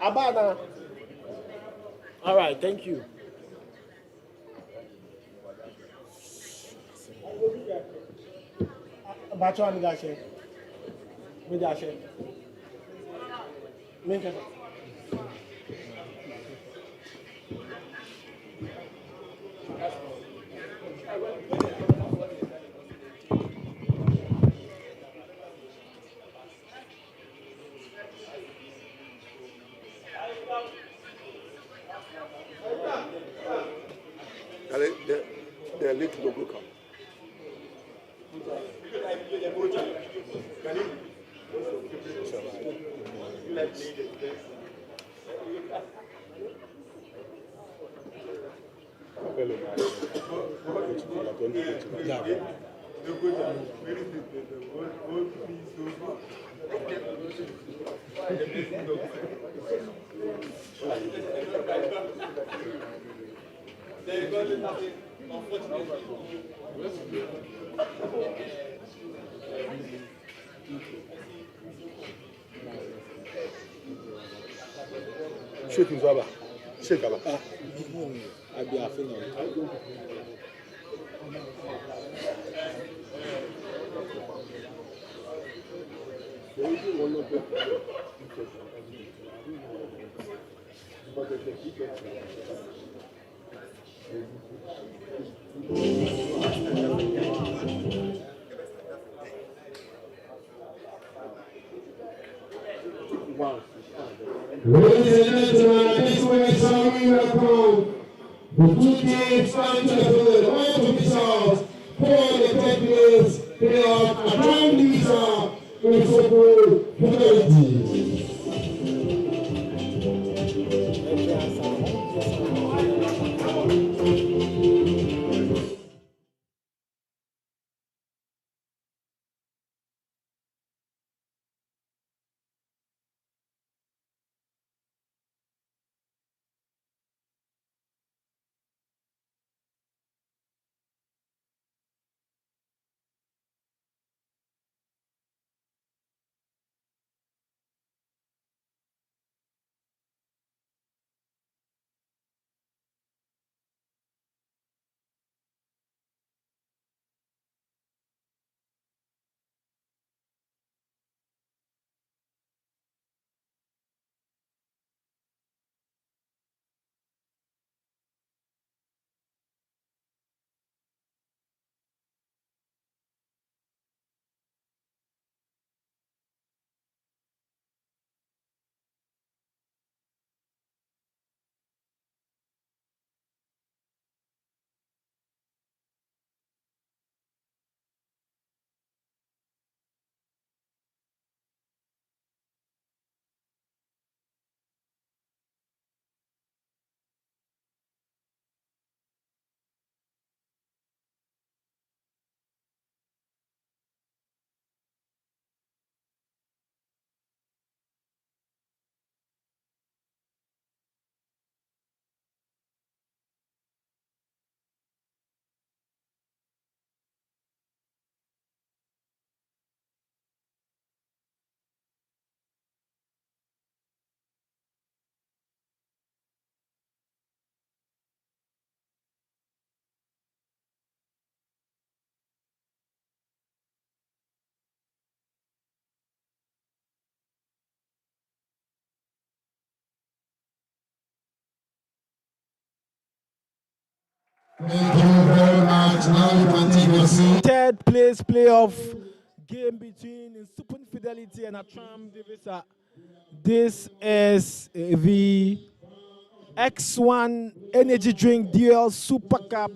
Abana. All right, thank you. Bacho and Gashe. Midashe. Minka. The little logo come. Shake him, Zaba. Shake him. I'll be a final. Ladies and gentlemen, this way shall we welcome the two teams contested right to be solved for the 10 place playoff Attram Visser Nsuopun Fidelity. Thank you very much. Now we continue to see. Third place playoff game between Nsuopun Fidelity and Attram Visser. This is the X1 Energy Drink Duel Super Cup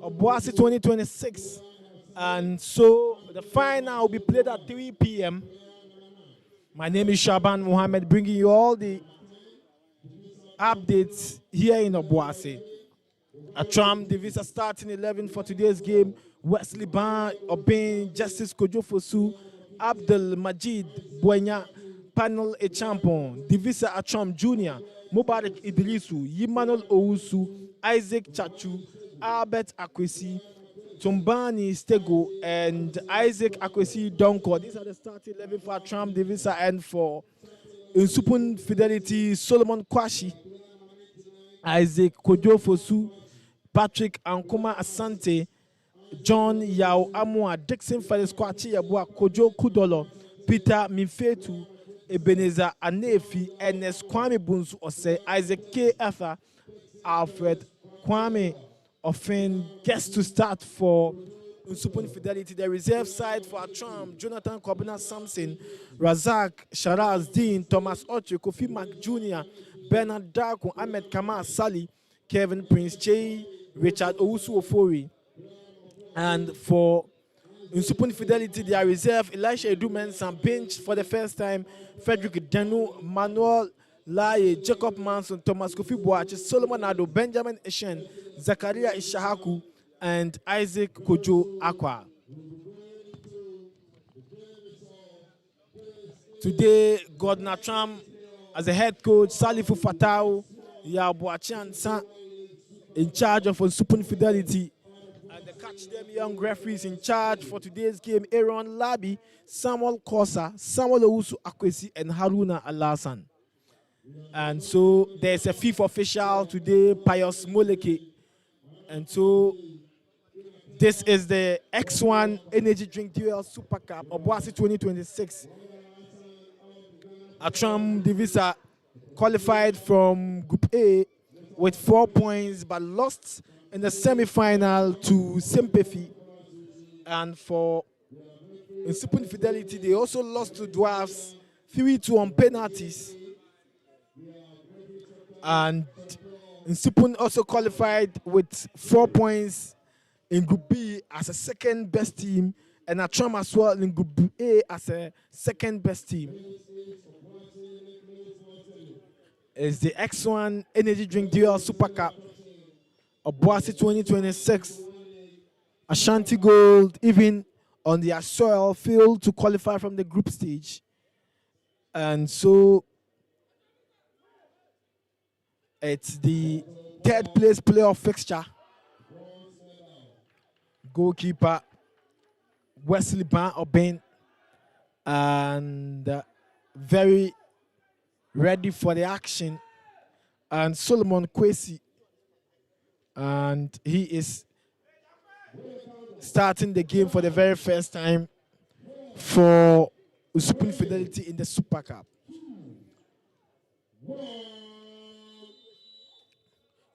of Boise 2026. And so the final will be played at 3 p.m. My name is Shaban Mohammed, bringing you all the updates here in Obuasi. Attram Visser starting 11 for today's game. Wesley Ban, Obin, Justice Kojofosu, Abdul Majid Buenya, Panel Echampon, Visser Attram Jr., Mubarak Idrisu, Yimanol Owusu, Isaac Chachu, Albert Akwesi, Tumbani Stego, and Isaac Akwesi Donko. These are the starting 11 for Attram Visser, and for Nsuopun Fidelity, Solomon Kwashi, Isaac Kojofosu, Patrick Ankuma Asante, John Yao Amua, Dixon Felix Kwachi Yabua, Kojo Kudolo, Peter Mifetu, Ebenezer Anefi, Ernest Kwame Bunsu Ose, Isaac K. Arthur, Alfred Kwame Ofen gets to start for Nsuopun Fidelity. The reserve side for Attram, Jonathan Kobina Samson, Razak, Sharaz Dean, Thomas Ocho, Kofi Mac Jr., Bernard Darko, Ahmed Kamal Sali, Kevin Prince Chey, Richard Owusu Ofori. And for Nsuopun Fidelity, their reserve, Elisha Edumensan bench for the first time, Frederick Denu, Manuel Laye, Jacob Manson, Thomas Kofi Boachi, Solomon Ado, Benjamin Eshen, Zakaria Ishahaku, and Isaac Kojo Akwa. Today, Gordon Attram, as a head coach, Salifu Fatau, Yabuachi San, in charge of Nsuopun Fidelity. And the Catch Them Young referees in charge for today's game, Aaron Labi, Samuel Kosa, Samuel Owusu Akwesi, and Haruna Alasan. And so there's a fifth official today, Pius Moleke. And so this is the X1 Energy Drink Duel Super Cup, Obuasi 2026. Attram Divisa qualified from Group A with 4 points, but lost in the semi-final to Sempefi. And for Nsuopun Fidelity, they also lost to Dwarfs 3-2 on penalties. And Nsuopun also qualified with 4 points in Group B as a second best team, and Attram as well in Group A as a second best team. It's the X1 Energy Drink Duel Super Cup, Obuasi 2026. Ashanti Gold, even on their soil, failed to qualify from the group stage. And so it's the third place playoff fixture. Goalkeeper Wesley Ban Oben, and very ready for the action, and Solomon Kwesi, and he is starting the game for the very first time for Nsuopun Fidelity in the Super Cup.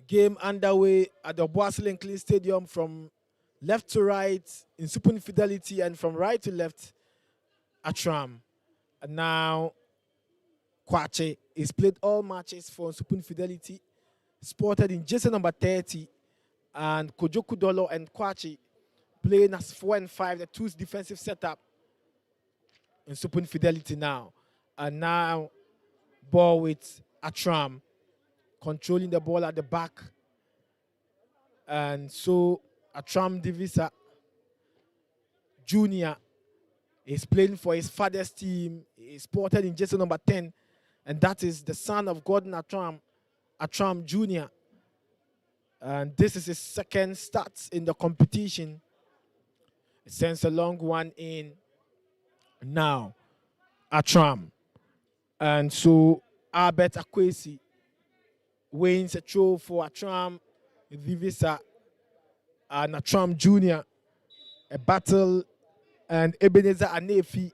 Game underway at the Obuasi Linkley Stadium from left to right, Nsuopun Fidelity, and from right to left, Attram. And now Kwache is played all matches for Nsuopun Fidelity, spotted in jersey number 30, and Kojo Kudolo and Kwache playing as 4 and 5, the two defensive setup in Nsuopun Fidelity now. And now ball with Attram, controlling the ball at the back. And so Attram Divisa Jr. is playing for his father's team. He is spotted in jersey number 10, and that is the son of Gordon Attram, Attram Jr. And this is his second start in the competition. It sends a long one in now, Attram. And so Albert Akwesi wins a throw for Attram Divisa and Attram Jr. A battle, and Ebenezer Anefi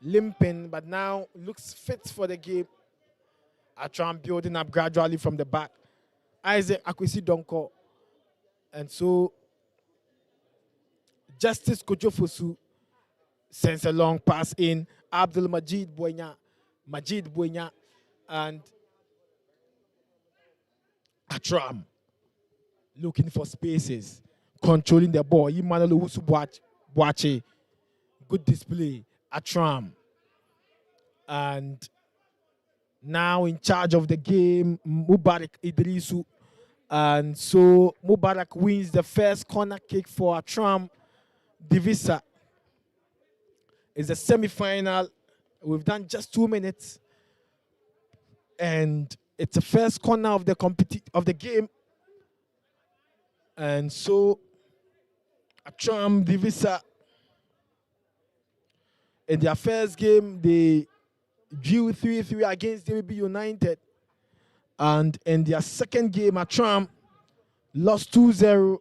limping, but now looks fit for the game. Attram building up gradually from the back. Isaac Akwesi Donko. And so Justice Kojofosu sends a long pass in. Abdul Majid Buenya, and Attram looking for spaces, controlling the ball. Emmanuel Owusu Boache, good display. Attram. And now in charge of the game, Mubarak Idrisu. And so Mubarak wins the first corner kick for Attram Divisa. It's a semi-final. We've done just 2 minutes, and it's the first corner of the game. And so Attram Divisa, in their first game, they drew 3-3 against DBB United. And in their second game, Attram lost 2-0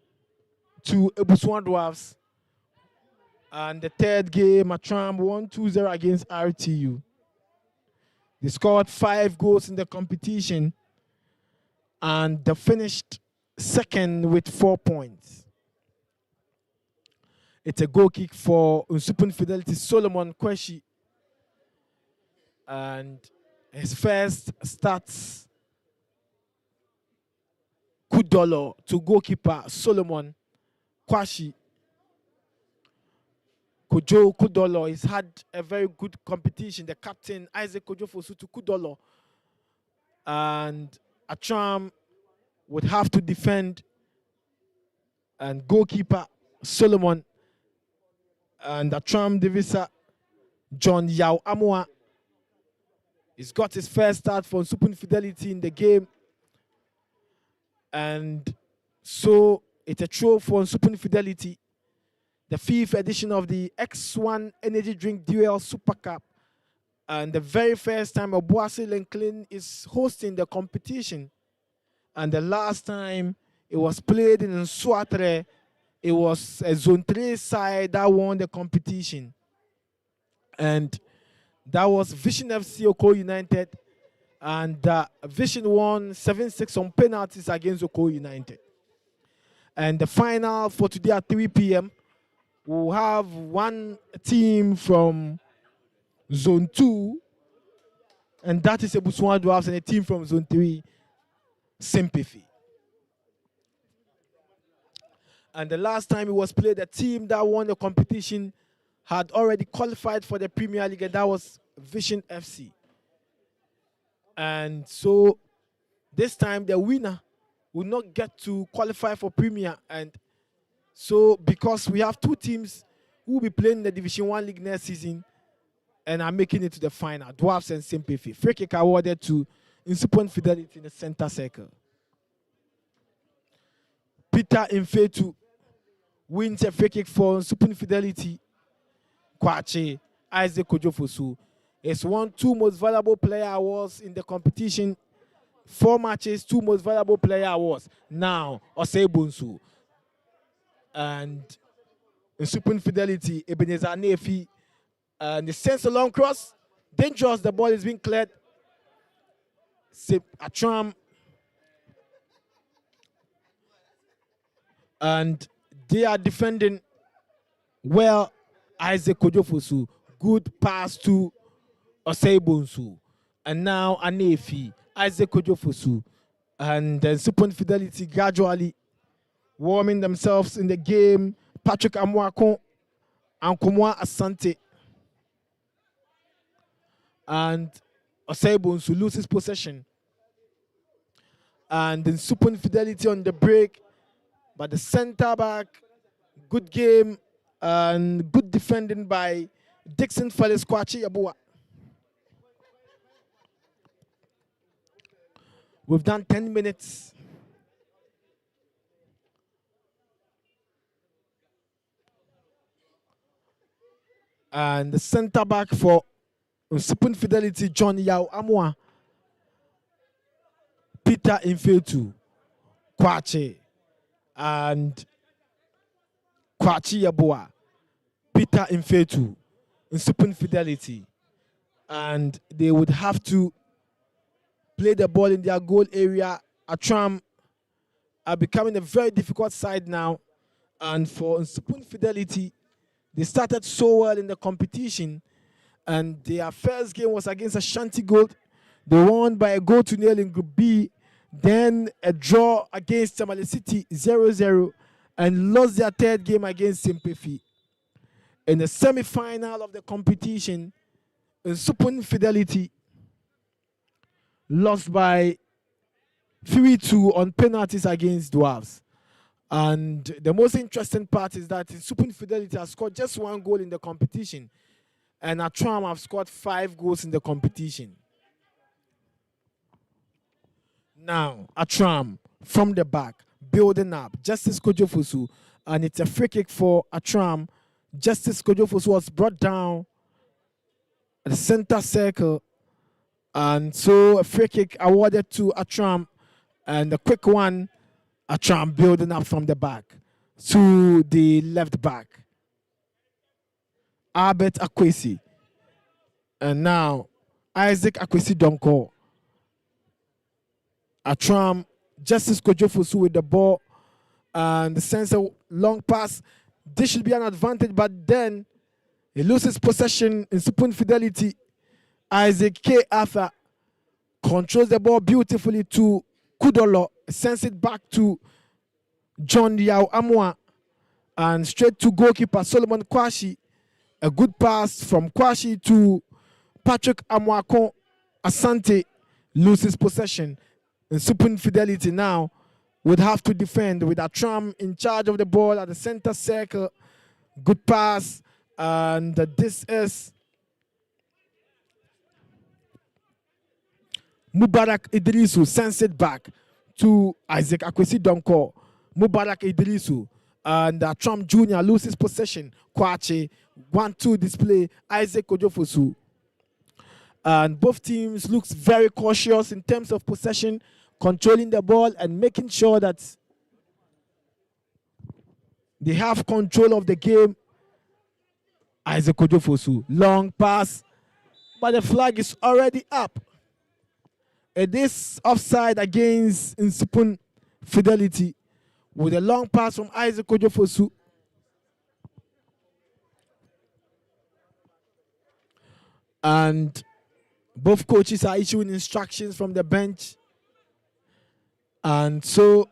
to Ebuswan Dwarfs. And the third game, Attram won 2-0 against RTU. They scored 5 goals in the competition, and they finished second with 4 points. It's a goal kick for Nsuopun Fidelity Solomon Kweshi. And his first starts Kudolo to goalkeeper Solomon Kwashi. Kojo Kudolo has had a very good competition. The captain, Isaac Kojo Fosu to Kudolo. And Attram would have to defend. And goalkeeper Solomon. And Attram Visser John Yao Amua. He's got his first start for Nsuopun Fidelity in the game. And so it's a throw for Nsuopun Fidelity. The 5th edition of the X1 Energy Drink Duel Super Cup. And the very first time Obuasi Lenklin is hosting the competition. And the last time it was played in Nsuatre, it was a Zone 3 side that won the competition. And that was Vision FC Oko United. And Vision won 7-6 on penalties against Oko United. And the final for today at 3 p.m. we'll have one team from Zone 2, and that is Ebuswan Dwarfs, and a team from Zone 3, Sympathy. And the last time it was played, the team that won the competition had already qualified for the Premier League, and that was Vision FC. And so this time the winner will not get to qualify for Premier. And so because we have 2 teams who will be playing in the Division 1 League next season and are making it to the final, Dwarfs and Sympathy. Free kick awarded to Nsuopun Fidelity in the center circle. Peter Infetu wins a free kick for Nsuopun Fidelity. Kwache Isaac Kojofosu has won 2 most valuable player awards in the competition. 4 matches, 2 most valuable player awards. Now, Osebunsu. And Nsuopun Fidelity, Ebenezer Nefi. And the sends a long cross. Dangerous, the ball is being cleared. Attram. And they are defending well. Isaac Kojofosu. Good pass to Osebunsu. And now Anefi. Isaac Kojofosu. And then Nsuopun Fidelity gradually warming themselves in the game. Patrick Amwako and Kumwa Asante. And Osebunsu loses possession. And then Nsuopun Fidelity on the break. But the center back, good game and good defending by Dixon Felix Kwachi Yabua. We've done 10 minutes. And the center back for Nsuopun Fidelity, John Yao Amwa, Peter Infetu, Kwache, and Kwachi Yabua, Peter Infetu, Nsuopun Fidelity. And they would have to play the ball in their goal area. Attram are becoming a very difficult side now. And for Nsuopun Fidelity, they started so well in the competition. And their first game was against Ashanti Gold. They won by a 1-0 in Group B. Then a draw against Tamale City 0-0. And lost their third game against Sympathy. In the semi-final of the competition, Nsuopun Fidelity lost by 3-2 on penalties against Dwarfs. And the most interesting part is that Nsuopun Fidelity has scored just 1 goal in the competition. And Attram have scored 5 goals in the competition. Now, Attram from the back, building up. Justice Kojofosu. And it's a free kick for Attram. Justice Kojofosu was brought down at the center circle. And so a free kick awarded to Attram, and a quick one, Attram building up from the back to the left back. Albert Akwesi. And now Isaac Akwesi Donko. Attram, Justice Kojofusu with the ball, and the sense of long pass. This should be an advantage, but then he loses possession in Nsuopun Fidelity. Isaac K. Arthur controls the ball beautifully to Kudolo, sends it back to John Yao Amwa, and straight to goalkeeper Solomon Kwashi. A good pass from Kwashi to Patrick Amwako Asante, loses possession. And Nsuopun Fidelity now would have to defend with Attram in charge of the ball at the center circle. Good pass, and this is Mubarak Idrisu, sends it back to Isaac Akwesi Donko. Mubarak Idrisu, and Attram Jr. loses possession. Kwache, 1-2 display, Isaac Kojofusu. And both teams looks very cautious in terms of possession, controlling the ball and making sure that they have control of the game. Isaac Kojofusu, long pass, but the flag is already up. It is offside against Nsuopun Fidelity with a long pass from Isaac Kojofusu. And both coaches are issuing instructions from the bench. And so,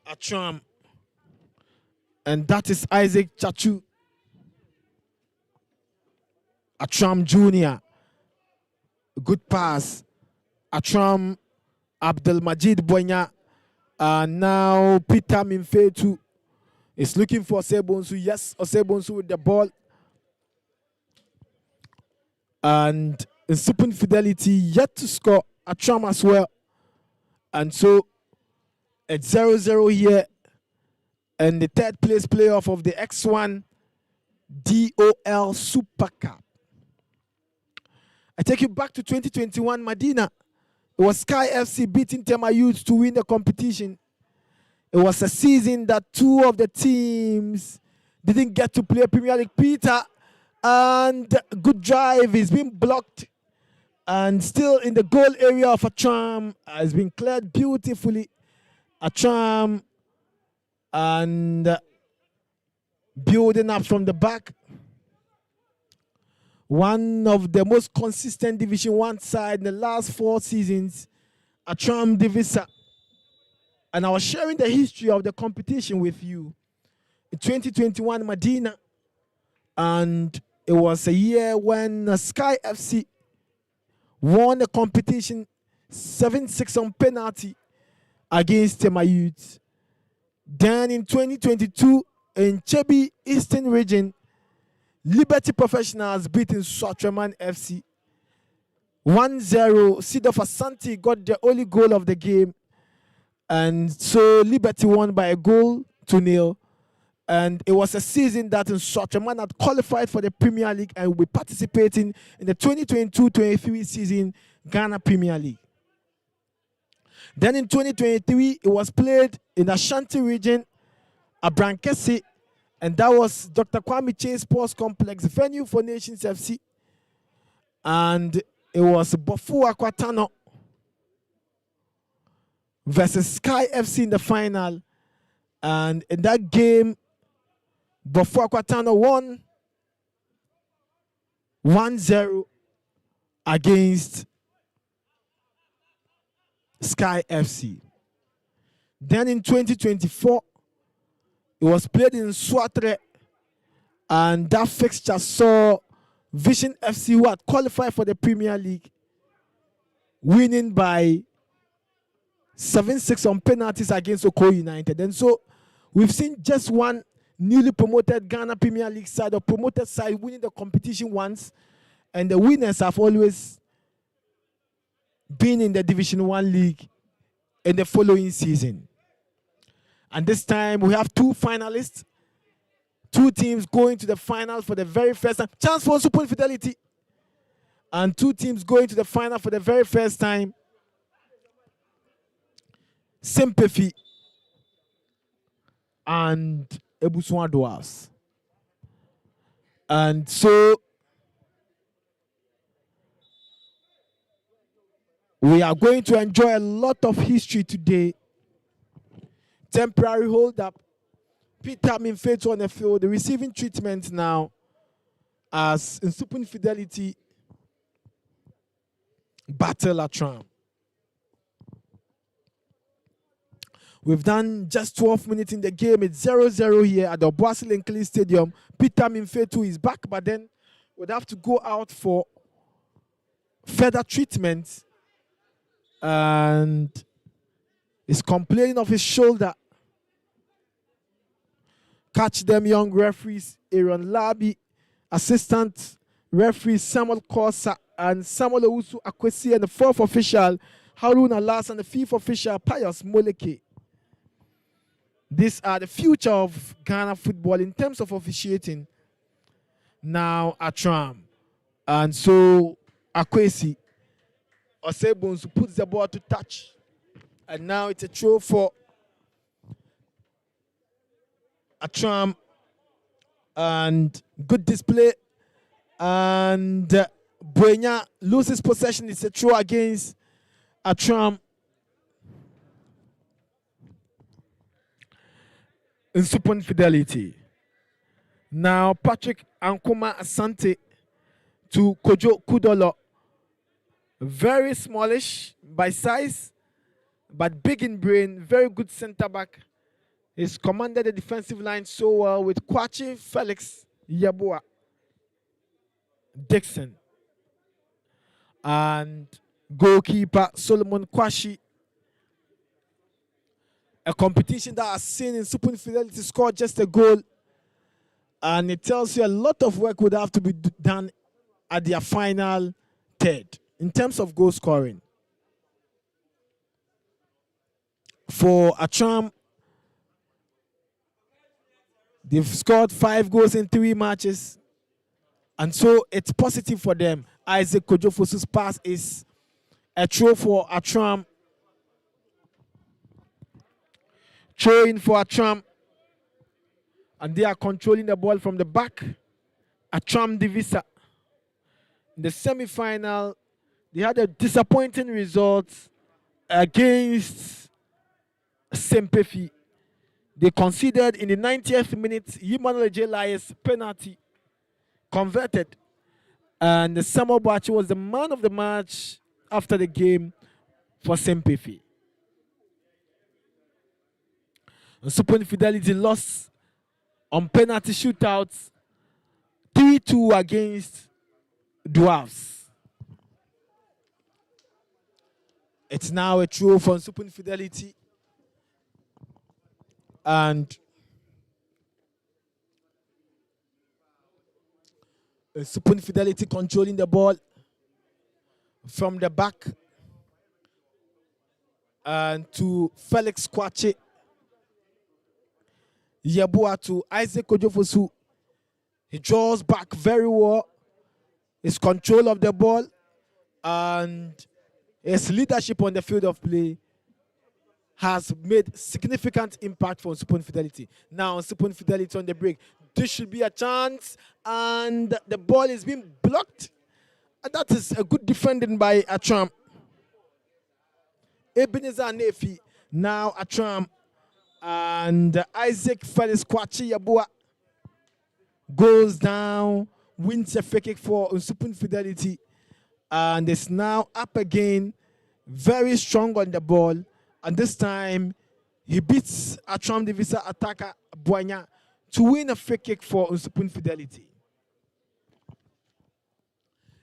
Attram, and that is Isaac Chachu. Attram Jr. Good pass. Attram Abdelmajid Boyna. And now Peter Minfetu is looking for Osebonsu. Yes, Osebonsu with the ball. And Nsuopun Fidelity yet to score. Attram as well. And so it's 0-0 here. And the third place playoff of the X1 DOL Super Cup. I take you back to 2021 Medina. It was Sky FC beating Tema Youth to win the competition. It was a season that two of the teams didn't get to play Premier League. Peter, and good drive is being blocked, and still in the goal area of Attram has been cleared beautifully. Attram and building up from the back. One of the most consistent Division 1 side in the last 4 seasons, Attram Visser. And I was sharing the history of the competition with you in 2021 Medina. And it was a year when Sky FC won the competition 7-6 on penalty against Tema Youth. Then in 2022, in Chebi Eastern Region, Liberty Professionals beating Nsuopun FC 1-0. Sidof Asante got the only goal of the game. And so Liberty won by 1-0. And it was a season that Nsuopun had qualified for the Premier League and will be participating in the 2022-23 season Ghana Premier League. Then in 2023, it was played in Ashanti region, Abrankesi, and that was Dr. Kwame Chase Sports Complex, venue for Nations FC. And it was Bofu Akwatano versus Sky FC in the final. And in that game, Bofu Akwatano won 1-0 against Sky FC. Then in 2024, it was played in Swatre, and that fixture saw Vision FC, who had qualified for the Premier League, winning by 7-6 on penalties against Oko United. And so we've seen just one newly promoted Ghana Premier League side or promoted side winning the competition once, and the winners have always been in the Division 1 league in the following season. And this time we have 2 finalists, 2 teams going to the final for the very first time. Chance for Nsuopun Fidelity. And two teams going to the final for the very first time. Sympathy and Ebuswan Dwarfs. And so we are going to enjoy a lot of history today. Temporary hold up. Peter Minfetu on the field, receiving treatment now as Nsuopun Fidelity battle Attram. We've done just 12 minutes in the game. It's 0-0 here at the Boasil Nkeli Stadium. Peter Minfetu is back, but then would have to go out for further treatment. And is complaining of his shoulder. Catch them young referees, Aaron Labi, assistant referee Samuel Kosa, and Samuel Owusu Akwesi, and the fourth official, Haruna Las, and the fifth official, Pius Moleke. These are the future of Ghana football in terms of officiating. Now Attram. And so Akwesi, Osebunsu puts the ball to touch. And now it's a throw for Attram. And good display. And Buenya loses possession. It's a throw against Attram. Nsuopun Fidelity. Now Patrick Ankoma Asante to Kojo Kudolo. Very smallish by size, but big in brain. Very good center back. He's commanded the defensive line so well with Kwachi, Felix, Yabua, Dixon, and goalkeeper Solomon Kwashi. A competition that has seen Nsuopun Fidelity score just a goal, and it tells you a lot of work would have to be done at their final third in terms of goal scoring. For Attram, they've scored 5 goals in 3 matches, and so it's positive for them. Isaac Kojofosu's pass is a throw for Attram. Throw in for Attram, and they are controlling the ball from the back. Attram Visser. In the semi-final, they had a disappointing result against Sempefi. They conceded in the 90th minute Emmanuel J. Lias penalty converted, and Samuel Bachi was the man of the match after the game for Sempefi. Nsuopun Fidelity lost on penalty shootouts 3-2 against Dwarfs. It's now a throw for Nsuopun Fidelity. And Nsuopun Fidelity controlling the ball from the back. And to Felix Kwache. Yabua to Isaac Kojofosu. He draws back very well. His control of the ball and his leadership on the field of play has made significant impact for Nsuopun Fidelity. Now Nsuopun Fidelity on the break. This should be a chance, and the ball is being blocked. And that is a good defending by Attram. Ebenezer Nefi. Now Attram. And Isaac Felix Kwachi Yabua goes down, wins a free kick for Nsuopun Fidelity, and is now up again, very strong on the ball. And this time, he beats Attram Visser attacker Buenya to win a free kick for Nsuopun Fidelity.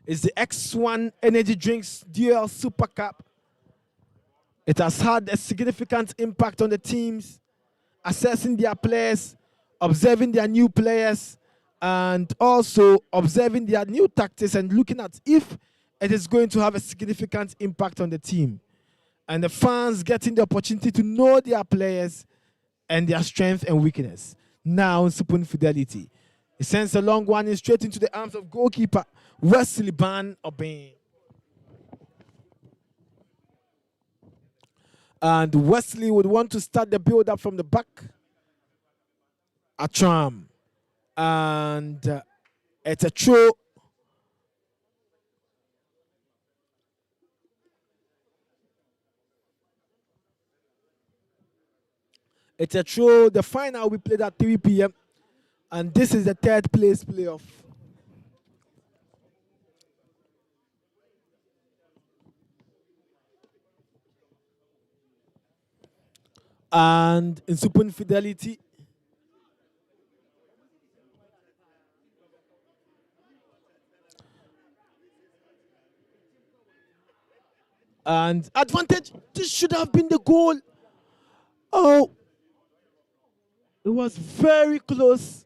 It's the X1 Energy Drinks Dual Super Cup. It has had a significant impact on the teams, assessing their players, observing their new players, and also observing their new tactics and looking at if it is going to have a significant impact on the team. And the fans getting the opportunity to know their players and their strength and weakness. Now, Nsuopun Fidelity. He sends a long one in straight into the arms of goalkeeper Wesley Ban Obin. And Wesley would want to start the build-up from the back. Attram. And it's a throw. It's a throw. The final will be played at 3 p.m. And this is the third place playoff. And Nsuopun Fidelity. And advantage. This should have been the goal. Oh, it was very close.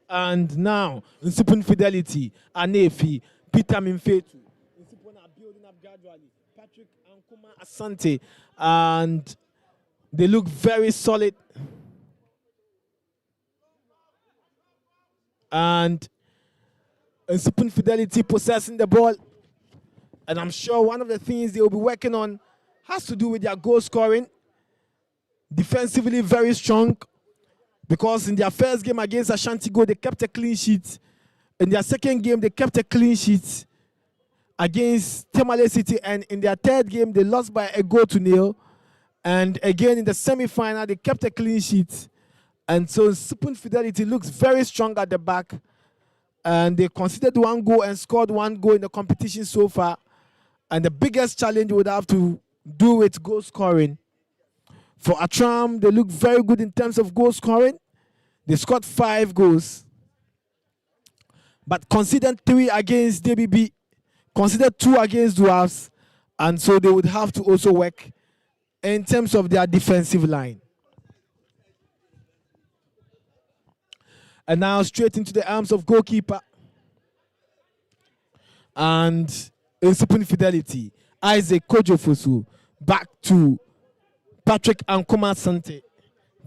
And now, Nsuopun Fidelity, Anefi, Peter Minfetu. Nsuopun are building up gradually. Patrick Ankuma Asante. And they look very solid. And Nsuopun Fidelity possessing the ball. And I'm sure one of the things they will be working on has to do with their goal scoring. Defensively, very strong. Because in their first game against Ashanti Go, they kept a clean sheet. In their second game, they kept a clean sheet against Tamale City. And in their third game, they lost by 1-0. And again, in the semi-final, they kept a clean sheet. And so Nsuopun Fidelity looks very strong at the back. And they conceded 1 goal and scored 1 goal in the competition so far. And the biggest challenge would have to do with goal scoring. For Attram, they look very good in terms of goal scoring. They scored 5 goals. But conceded 3 against DBB, conceded 2 against Dwarfs. And so they would have to also work in terms of their defensive line. And now straight into the arms of goalkeeper. And Nsuopun Fidelity. Isaac Kojofosu back to Patrick Ankuma Asante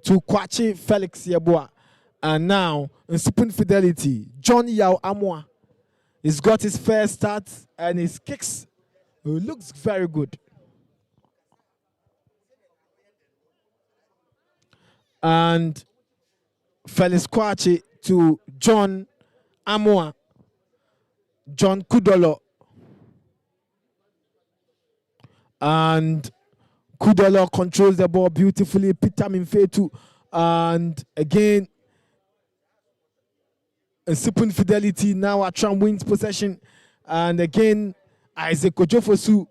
to Kwachi Felix Yeboah. And now Nsuopun Fidelity. John Yao Amwa. He's got his first start and his kicks looks very good. And Felix Kwachi to John Amwa. John Kudolo. And Kudolo controls the ball beautifully. Peter Minfetu. And again, Nsuopun Fidelity. Now Attram wins possession. And again, Isaac Kojofosu.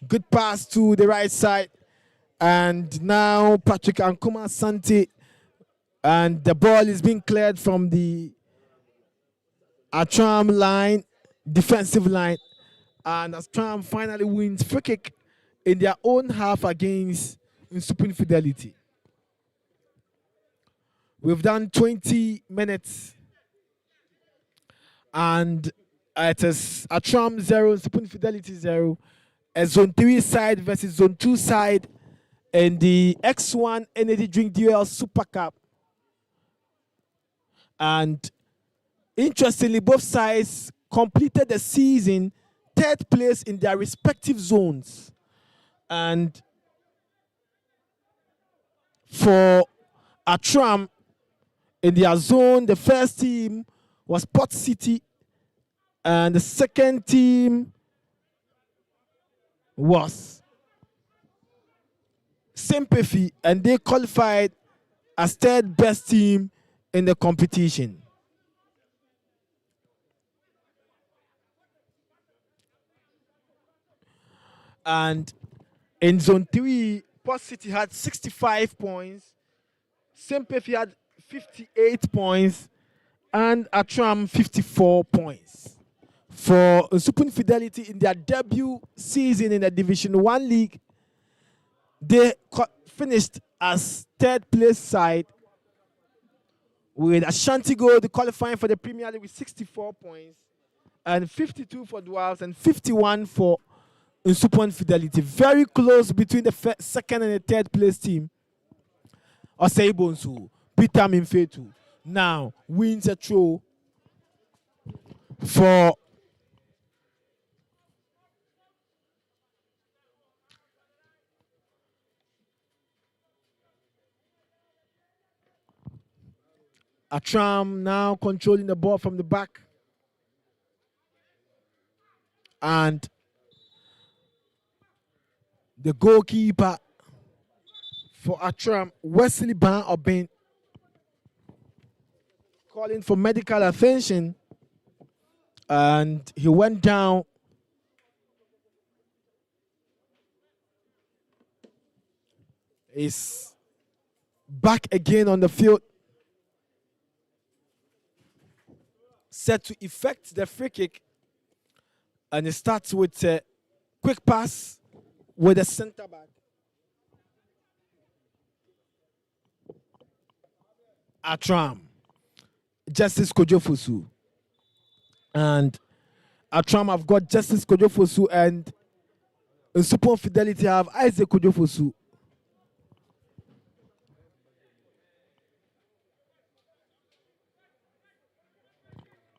Good pass to the right side. And now Patrick Ankuma Asante. And the ball is being cleared from the Attram line, defensive line. And Attram finally wins free kick in their own half against Nsuopun Fidelity. We've done 20 minutes. And it is Attram 0, Nsuopun Fidelity 0. A Zone 3 side versus Zone 2 side in the X1 Energy Drink Duel Super Cup. And interestingly, both sides completed the season 3rd place in their respective zones. And for Attram, in their zone, the first team was Port City, and the second team was Sympathy, and they qualified as 3rd best team in the competition. And in Zone 3, Port City had 65 points, Sympathy had 58 points, and Attram 54 points. For Nsuopun Fidelity, in their debut season in the Division 1 League, they finished as 3rd place side, with Ashanti Gold qualifying for the Premier League with 64 points, and 52 for Dwarfs and 51 for Nsuopun Fidelity. Very close between the 2nd and the 3rd place team. Oseibonsu Peter Minfetu now wins a throw for Attram, now controlling the ball from the back. And the goalkeeper for Attram, Wesley Ban Obin, calling for medical attention. And he went down. He's back again on the field. Set to effect the free kick. And it starts with a quick pass with the center back. Attram, Justice Kojofosu. And Attram have got Justice Kojofosu, and Nsuopun Fidelity have Isaac Kojofosu.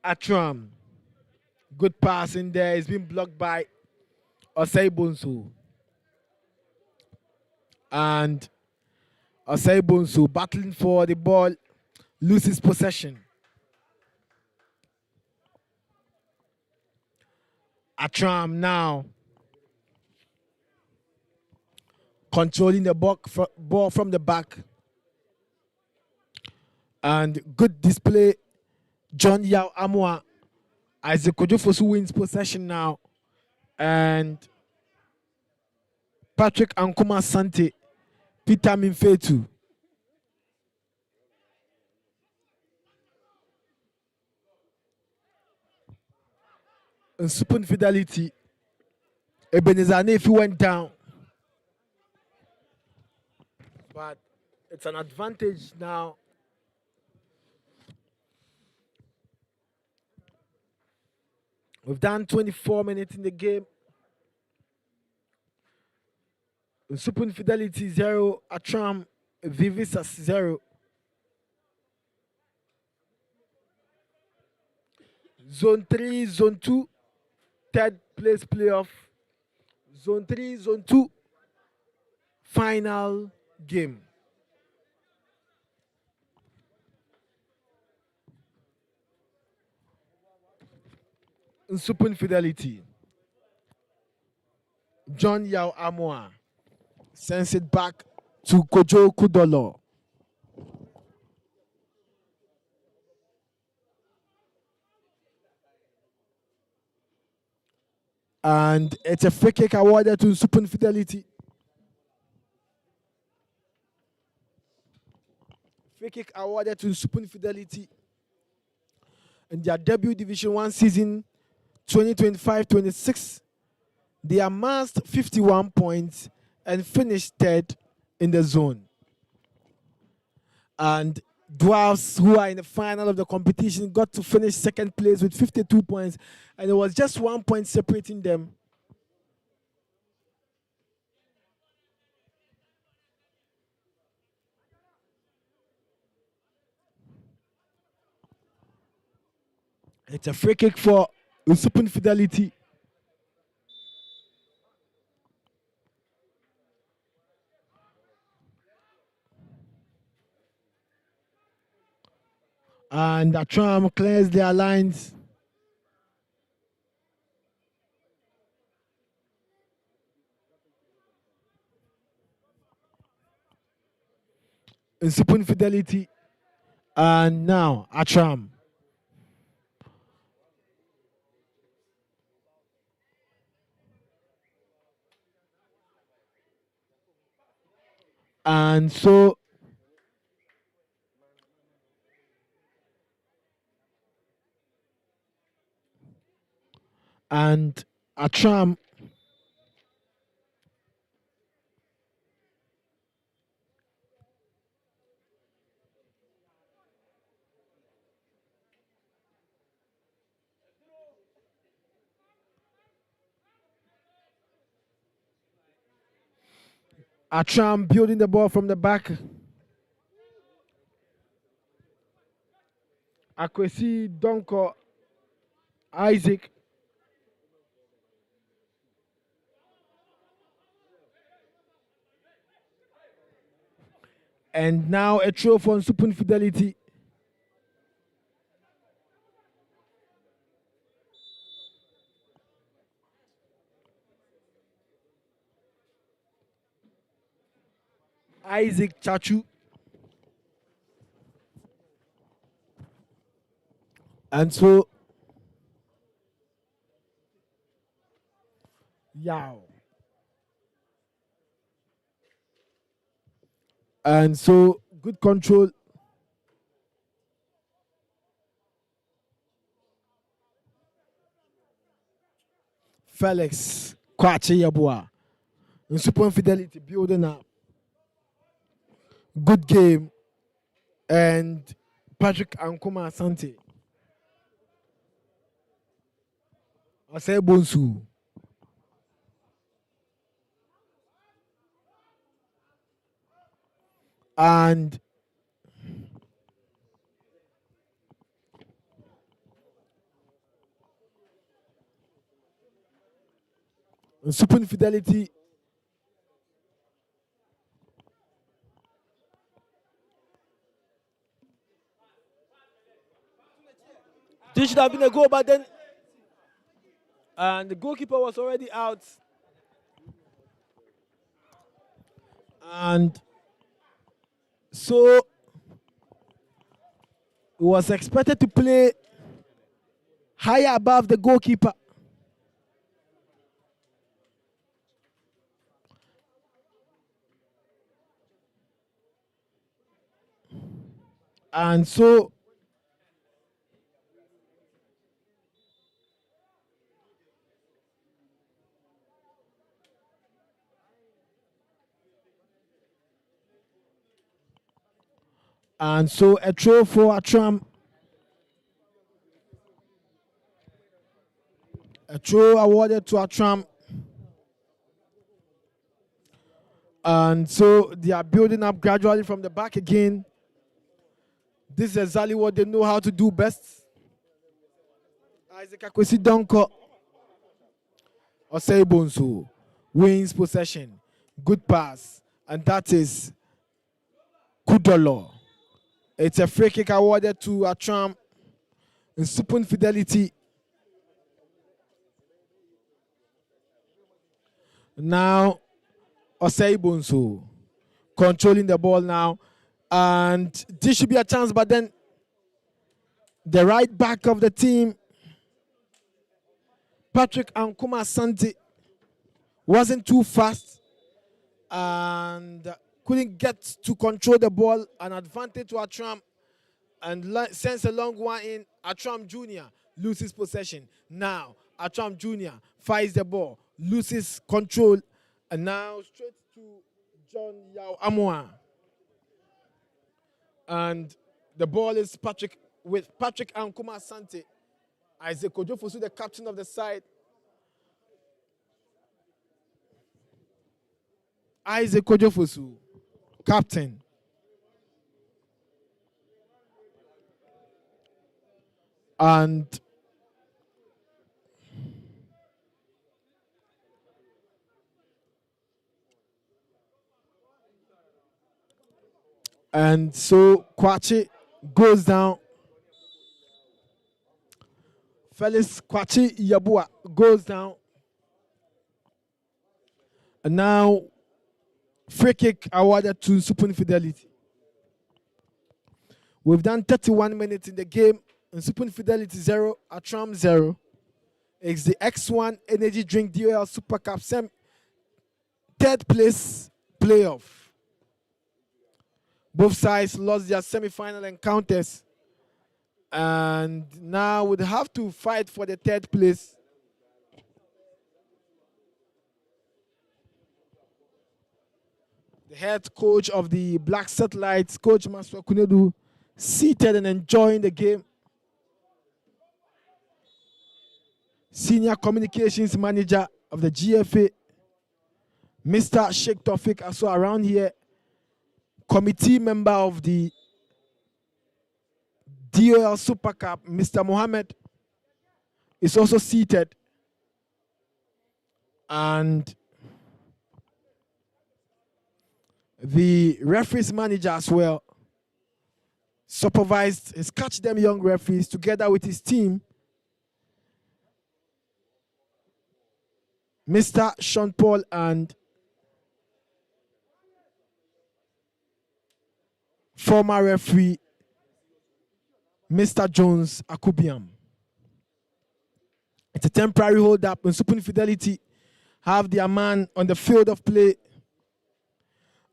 Attram, good pass in there. It's been blocked by Osei Bonsu. And Osei Bonsu battling for the ball, loses possession. Attram now controlling the ball from the back. And good display, John Yao Amwa. Isaac Kojofosu wins possession now. And Patrick Ankuma Sante, Peter Minfetu. Nsuopun Fidelity. Ebenezer Nefi went down. But it's an advantage now. We've done 24 minutes in the game. Nsuopun Fidelity 0, Attram Visser 0. Zone 3, Zone 2, third place playoff. Zone 3, Zone 2, final game. Nsuopun Fidelity. John Yao Amoa sends it back to Kojo Kudolo. And it's a free kick awarded to Nsuopun Fidelity. Free kick awarded to Nsuopun Fidelity in their debut Division 1 season 2025-26. They amassed 51 points and finished third in the zone. And Dwarfs, who are in the final of the competition, got to finish second place with 52 points, and it was just 1 point separating them. It's a free kick for Nsuopun Fidelity. And Attram clears their lines. Nsuopun Fidelity. And now Attram. And so Attram building the ball from the back. Akwesi Donko Isaac. And now a throw for Nsuopun Fidelity. Isaac Chachu. And so, Yao. And so, good control. Felix Kwache Yabua. Nsuopun Fidelity building up. Good game. And Patrick Ankuma Asante. Osei Bonsu. And Nsuopun Fidelity. This should have been a goal, but then and the goalkeeper was already out. And so he was expected to play higher above the goalkeeper. And so a throw for Attram. A throw awarded to Attram. And so they are building up gradually from the back again. This is exactly what they know how to do best. Isaac Akwesi Donko. Osei Bonsu wins possession. Good pass. And that is Kudolo. It's a free kick awarded to Attram. Nsuopun Fidelity. Now, Osei Bonsu controlling the ball now. And this should be a chance, but then the right back of the team, Patrick Ankuma Asante, wasn't too fast and couldn't get to control the ball. An advantage to Attram and sends a long one in. Attram Jr. loses possession. Now, Attram Jr. fights the ball, loses control, and now straight to John Yao Amoa. And the ball is Patrick Ankuma Asante. Isaac Kojofosu, the captain of the side. Isaac Kojofosu, captain. And so Kwache goes down. Felix Kwache Yabua goes down. And now free kick awarded to Nsuopun Fidelity. We've done 31 minutes in the game. Nsuopun Fidelity 0, Attram 0. It's the X1 Energy Drink DOL Super Cup third place playoff. Both sides lost their semi-final encounters. And now would have to fight for the third place. The head coach of the Black Satelites, Coach Maswa Kunedu, seated and enjoying the game. Senior Communications Manager of the GFA, Mr. Sheikh Tofik, also around here. Committee member of the DOL Super Cup, Mr. Mohammed is also seated. And the referees manager as well supervised his Catch Them Young referees together with his team. Mr. Sean Paul and former referee Mr. Jones Akubiam. It's a temporary hold-up. Nsuopun Fidelity have their man on the field of play.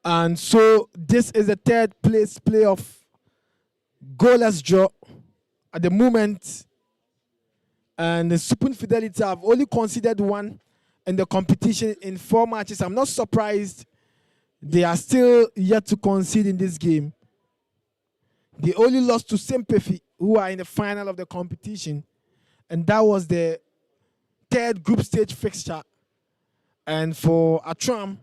And so this is the third place playoff goalless draw at the moment. And the Nsuopun Fidelity have only conceded one in the competition in 4 matches. I'm not surprised they are still yet to concede in this game. They only lost to Sempefi, who are in the final of the competition. And that was the third group stage fixture. And for Attram,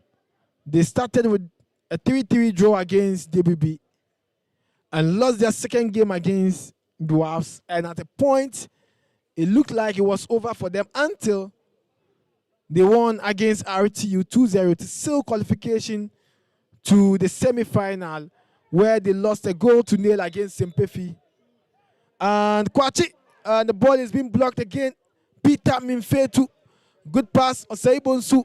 they started with a 3-3 draw against DBB and lost their second game against Dwarfs. And at a point, it looked like it was over for them until they won against RTU 2-0 to seal qualification to the semi-final, where they lost a goal to nil against Sempefi. And Kwachi, the ball is being blocked again. Peter Minfetu, good pass, Osaibonsu,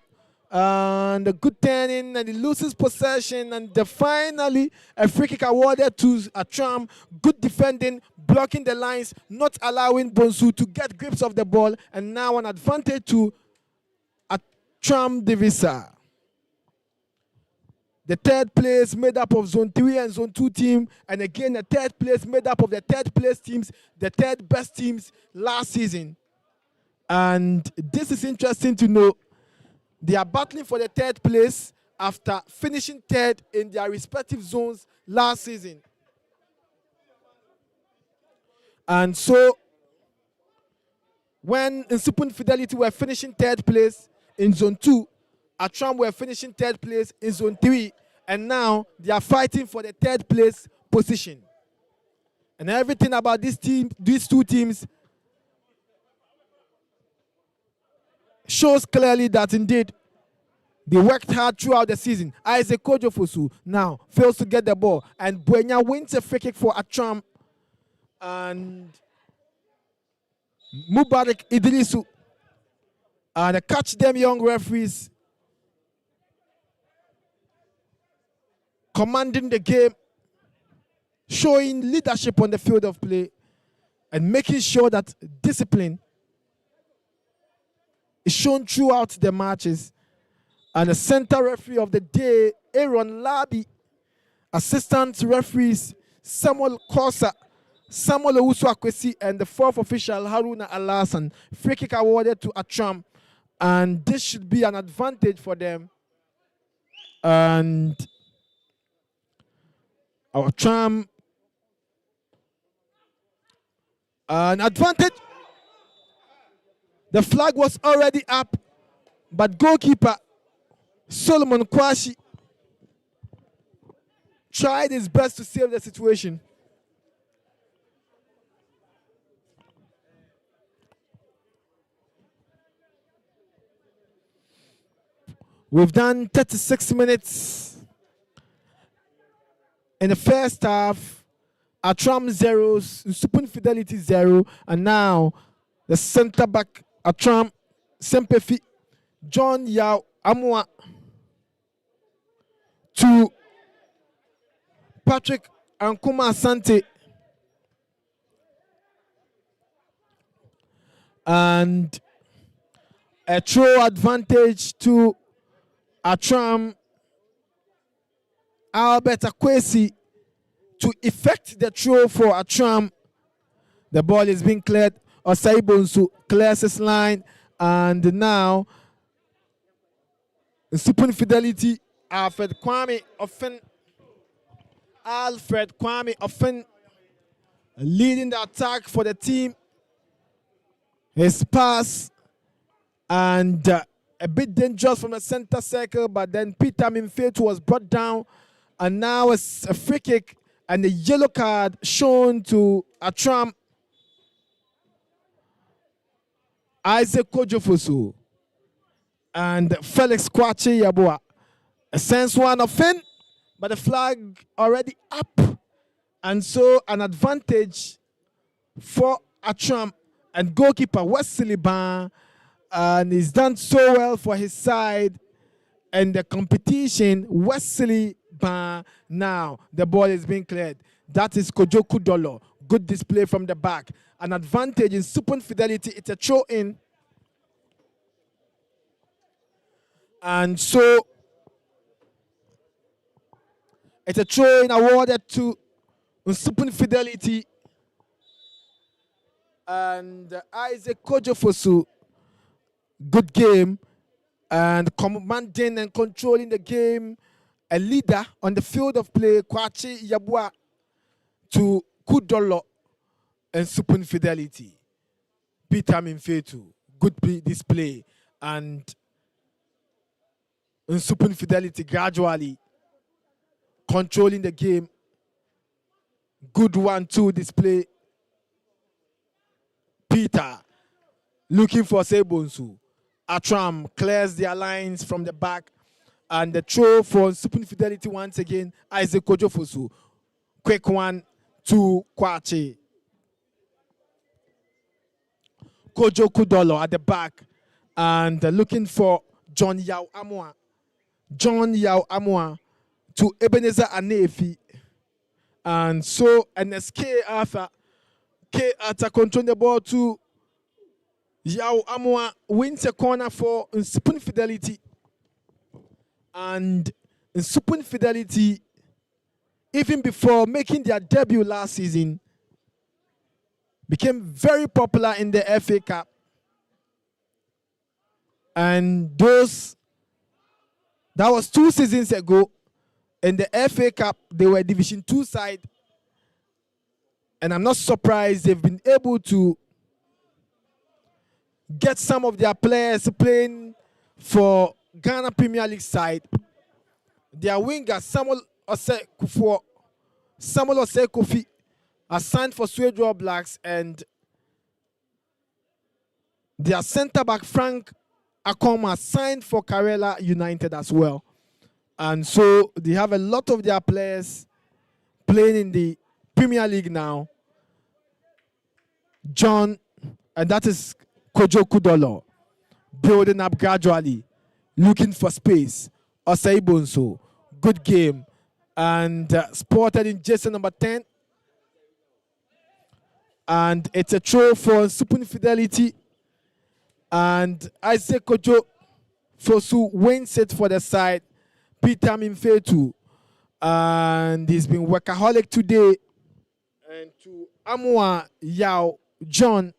and a good turning, and he loses possession, and finally a free kick awarded to Attram. Good defending, blocking the lines, not allowing Bonsu to get grips of the ball, and now an advantage to Attram de Visser. The third place made up of Zone 3 and Zone 2 team, and again the third place made up of the third place teams, the third best teams last season. And this is interesting to know. They are battling for the third place after finishing third in their respective zones last season. And so when Nsuopun Fidelity were finishing third place in Zone 2, Attram were finishing third place in Zone 3, and now they are fighting for the third place position. And everything about this team, these two teams, shows clearly that indeed they worked hard throughout the season. Isaac Kojofosu now fails to get the ball, and Buenya wins a free kick for Attram, and Mubarak Idrisu and the Catch Them Young referees commanding the game, showing leadership on the field of play, and making sure that discipline is shown throughout the matches. And the center referee of the day, Aaron Labi, assistant referees Samuel Kosa, Samuel Owusu Akwesi, and the fourth official Haruna Alasan. Free kick awarded to Attram, and this should be an advantage for them. And Attram, an advantage. The flag was already up, but goalkeeper Solomon Kwashi tried his best to save the situation. We've done 36 minutes in the first half. Attram 0, Nsuopun Fidelity 0, and now the center back Attram Sempefi, John Yao Amua, to Patrick Ankuma Asante, and a throw advantage to Attram Albert Akwesi to effect the throw for Attram. The ball is being cleared. Osaibonsu clears his line, and now Nsuopun Fidelity, Alfred Kwame often leading the attack for the team. His pass, and a bit dangerous from the center circle, but then Peter Minfetu was brought down, and now it's a free kick And the yellow card shown to Attram, Isaac Kojofosu, and Felix Kwachi Yabua. A sense one offend, but the flag already up. And so an advantage for Attram, and goalkeeper Wesley Ban, and he's done so well for his side and the competition. Wesley Ban, now the ball is being cleared. That is Kojoku Dolo. Good display from the back. An advantage in Nsuopun Fidelity. It's a throw in. And so it's a throw in awarded to Nsuopun Fidelity. And Isaac Kojofosu, good game, and commanding and controlling the game. A leader on the field of play, Kwachi Yabua, to Kudolo and Nsuopun Fidelity. Peter Minfetu, good display, and Nsuopun Fidelity gradually controlling the game. Good 1-2 display. Peter looking for Sebonsu. Attram clears their lines from the back. And the throw for Nsuopun Fidelity once again. Isaac Kojofosu. Quick one to Kwachi. Kojo Kudolo at the back. And looking for John Yao Amwa. John Yao Amwa to Ebenezer Anefi. And so NSK Arthur. K Arthur control the ball to Yao Amwa, wins a corner for Nsuopun Fidelity. And Nsuopun Fidelity, even before making their debut last season, became very popular in the FA Cup. And that was 2 seasons ago. In the FA Cup, they were Division 2 side. And I'm not surprised they've been able to get some of their players playing for Ghana Premier League side. Their winger, Samuel Osei Kofi, are signed for Swedro Blacks, and their centre-back, Frank Akoma, signed for Karela United as well. And so they have a lot of their players playing in the Premier League now. John, and that is Kojo Kudolo, building up gradually, looking for space. Osei Bonso, good game, and spotted in jersey number 10. And it's a throw for Nsuopun Fidelity. And Isaac Kojo Fosu wins it for the side. Peter Minfetu, and he's been workaholic today. And to Amwa Yao John,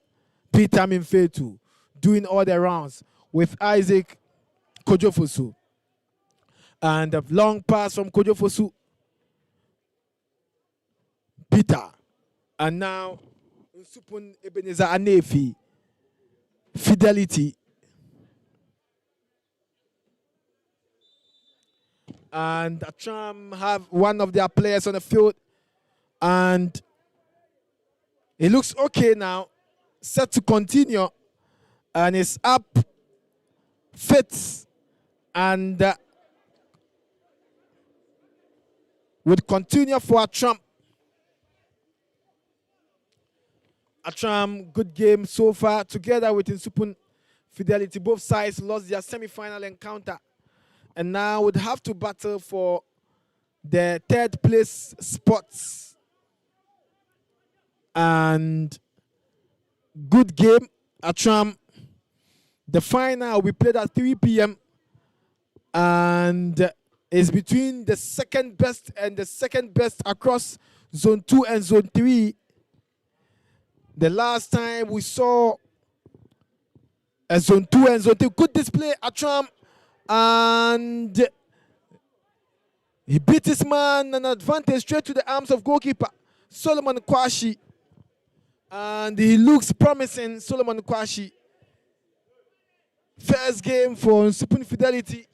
Peter Minfetu, doing all the rounds with Isaac Kojofosu. And a long pass from Kojofosu. Peter. And now Nsuopun Ebenezer Anefi. Fidelity. And Attram have one of their players on the field. And it looks okay now. Set to continue. And it's up. Fits. And would continue for Attram. Attram, good game so far. Together with Nsuopun Fidelity, both sides lost their semi-final encounter. And now would have to battle for the 3rd place spots. And good game, Attram. The final will be played at 3 p.m. And is between the 2nd best and the 2nd best across Zone 2 and Zone 3. The last time we saw a Zone 2 and Zone 3, good display, Attram. And he beat his man, an advantage straight to the arms of goalkeeper Solomon Kwashi. And he looks promising, Solomon Kwashi. First game for Nsuopun Fidelity.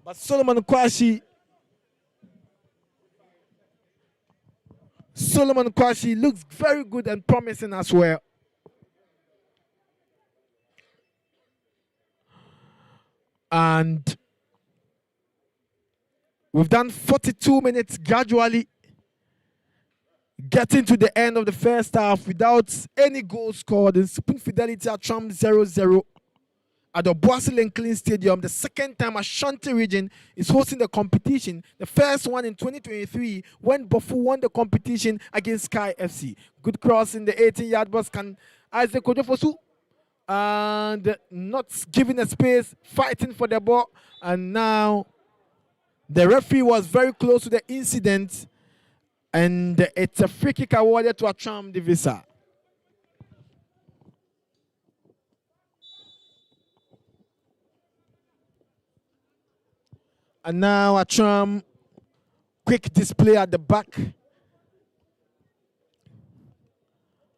But Solomon Kwashi Solomon Kwashi looks very good and promising as well. And we've done 42 minutes gradually, getting to the end of the first half without any goals scored. Nsuopun Fidelity Attram 0-0 at the Boasil Clean Stadium. The second time Ashanti region is hosting the competition. The first one in 2023 when Bofu won the competition against Sky FC. Good cross in the 18-yard box. Can Isaac Kojofosu and not giving a space, fighting for the ball. And now the referee was very close to the incident, and it's a free kick awarded to Attram the Visser. And now Attram, quick display at the back.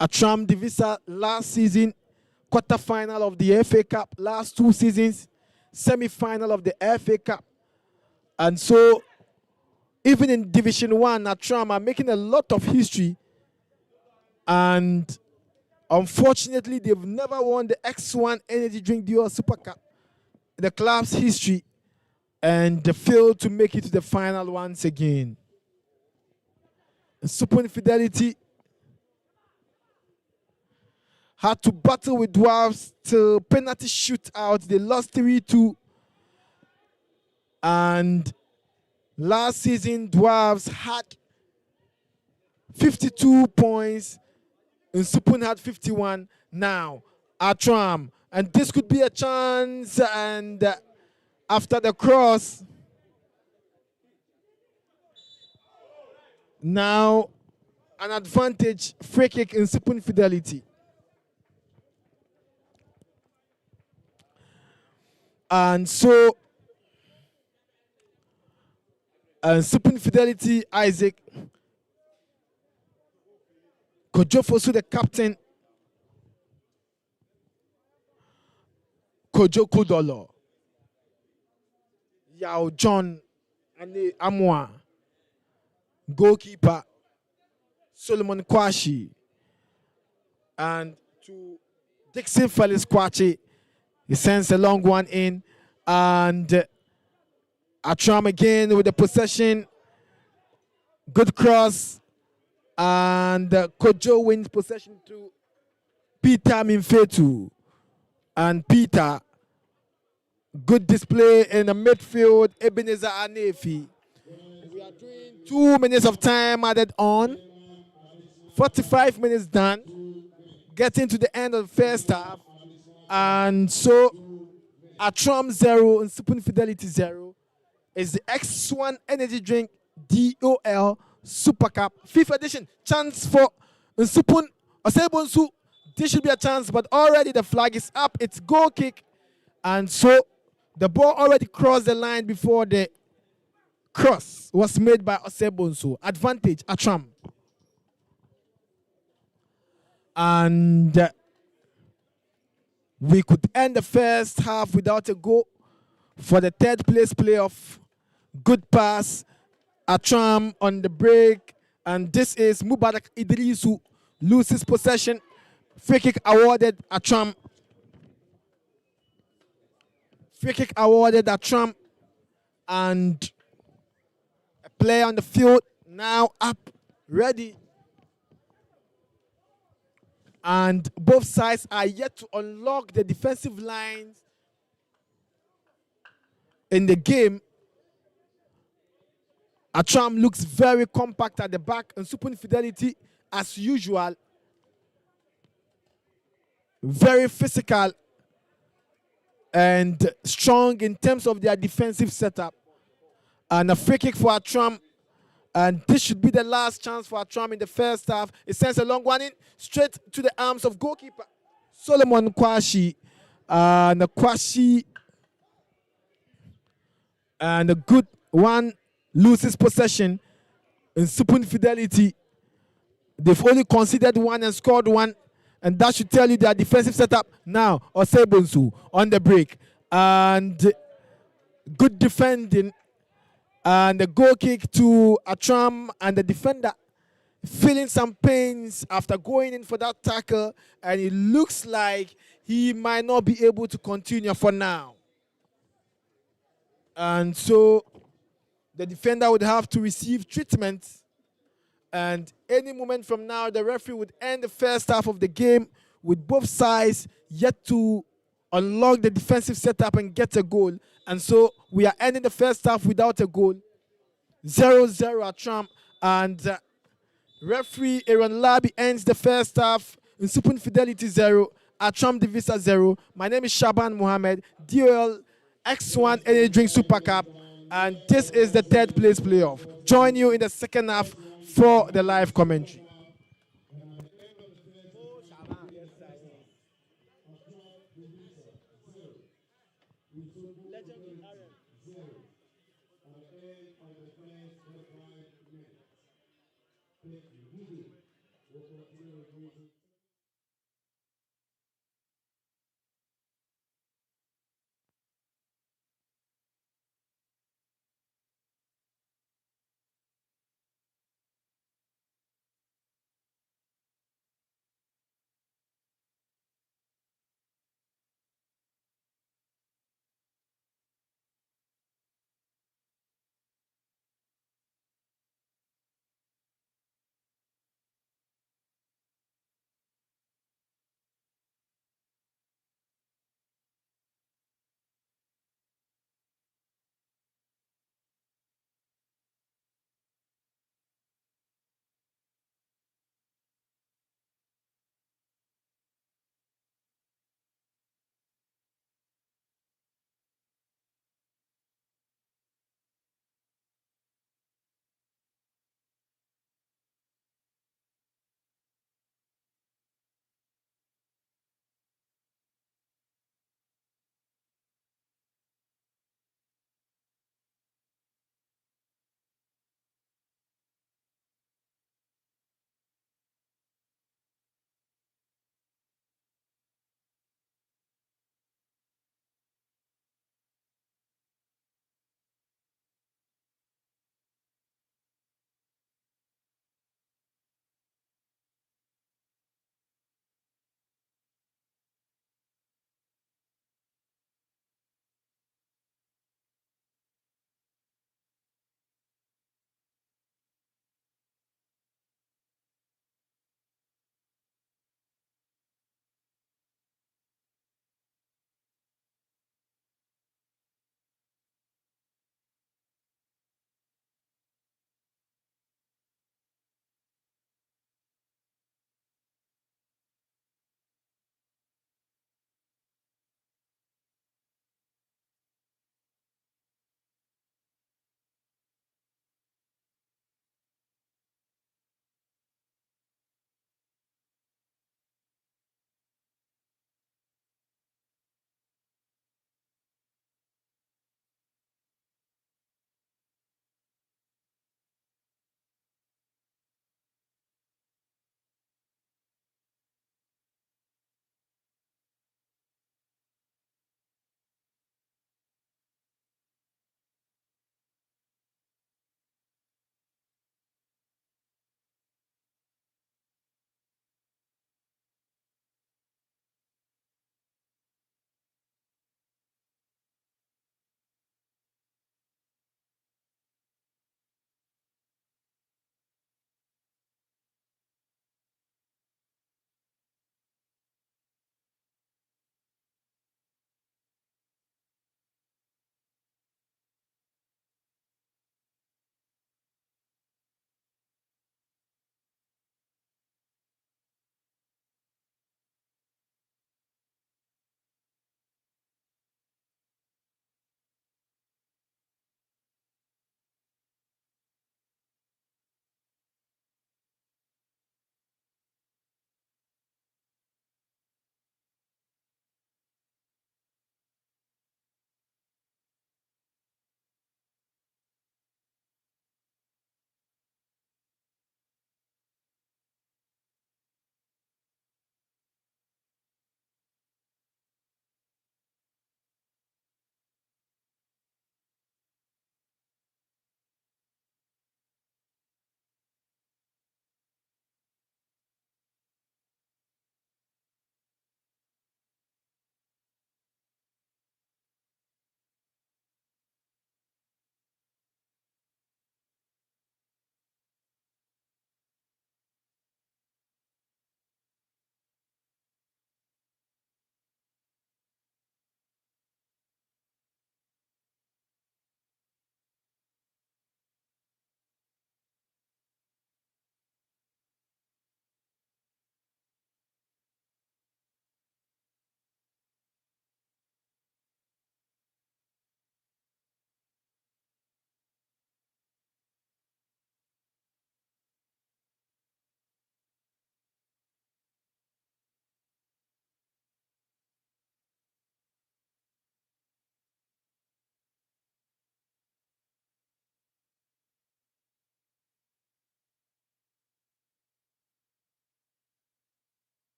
Attram the Visser last season, quarter-final of the FA Cup. Last 2 seasons, semi-final of the FA Cup. And so, even in Division 1, Attram are making a lot of history. And unfortunately, they've never won the X1 Energy Drink Duo Super Cup in the club's history. And they failed to make it to the final once again. Nsuopun Fidelity had to battle with Dwarves till penalty shootout. They lost 3-2. And last season, Dwarves had 52 points. Nsuopun had 51. Now, Attram. And this could be a chance. And after the cross, now an advantage, free kick in Nsuopun Fidelity. And so, Nsuopun Fidelity, Isaac Kojofosu, the captain, Kojo Kudolo, Yao John, Ane Amwa, goalkeeper, Solomon Kwashi, and to Dixon Felix Kwachi, he sends a long one in, and Attram again with the possession. Good cross. And Kojo wins possession to Peter Minfetu. And Peter, good display in the midfield, Ebenezer Anefi. We are doing 2 minutes of time added on. 45 minutes done. Getting to the end of the first half. And so, Attram 0 and Nsuopun Fidelity 0 is the X1 Energy Drink DOL Super Cup 5th edition. Chance for Nsuopun Osebonsu. This should be a chance, but already the flag is up. It's goal kick. And so, the ball already crossed the line before the cross was made by Osebonsu. Advantage, Attram. And we could end the first half without a goal for the third place playoff. Good pass, Attram on the break, and this is Mubarak Idrisu loses possession. Free kick awarded Attram. Free kick awarded Attram, and a player on the field now up, ready. And both sides are yet to unlock the defensive lines in the game. Attram looks very compact at the back, and Nsuopun Fidelity, as usual, very physical and strong in terms of their defensive setup. And a free kick for Attram. And this should be the last chance for Attram in the first half. It sends a long one in, straight to the arms of goalkeeper Solomon Kwashi. And Kwashi, and a good one, loses possession. In Nsuopun Fidelity, they've only conceded one and scored one. And that should tell you their defensive setup. Now, Osebonsu on the break. And good defending. And the goal kick to Attram, and the defender feeling some pains after going in for that tackle, and it looks like he might not be able to continue for now. And so the defender would have to receive treatment, and any moment from now, the referee would end the first half of the game with both sides yet to unlock the defensive setup and get a goal. And so we are ending the first half without a goal. 0-0 at Trump, and referee Aaron Labi ends the first half. Nsuopun Fidelity 0, Attram Visser 0. My name is Shaban Mohammed, DOL X1 Energy Drink Super Cup, and this is the third place playoff. Join you in the second half for the live commentary.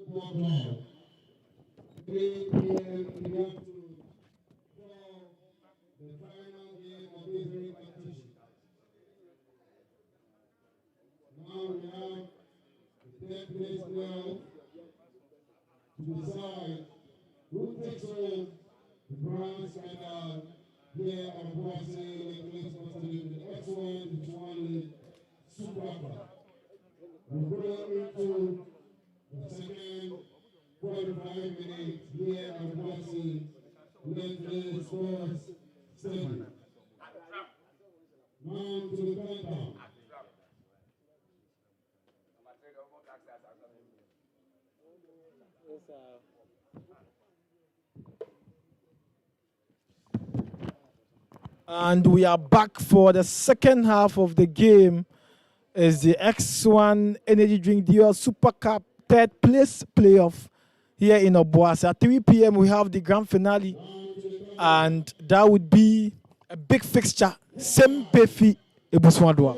Football Club. 3 p.m. in the afternoon for the final game of this very competition. Now we have the 10th place now to decide who takes home the bronze medal here on Boise Lake Police the X1 H1 Super Cup. We go into the second 45 minutes here on Boise Lake Sports Stadium. Now to the countdown. And we are back for the second half of the game. Is the X1 Energy Drink Dual Super Cup third place playoff here in Obuasi. At 3 p.m. we have the grand finale, and that would be a big fixture. Sempefi Ebuswadwa.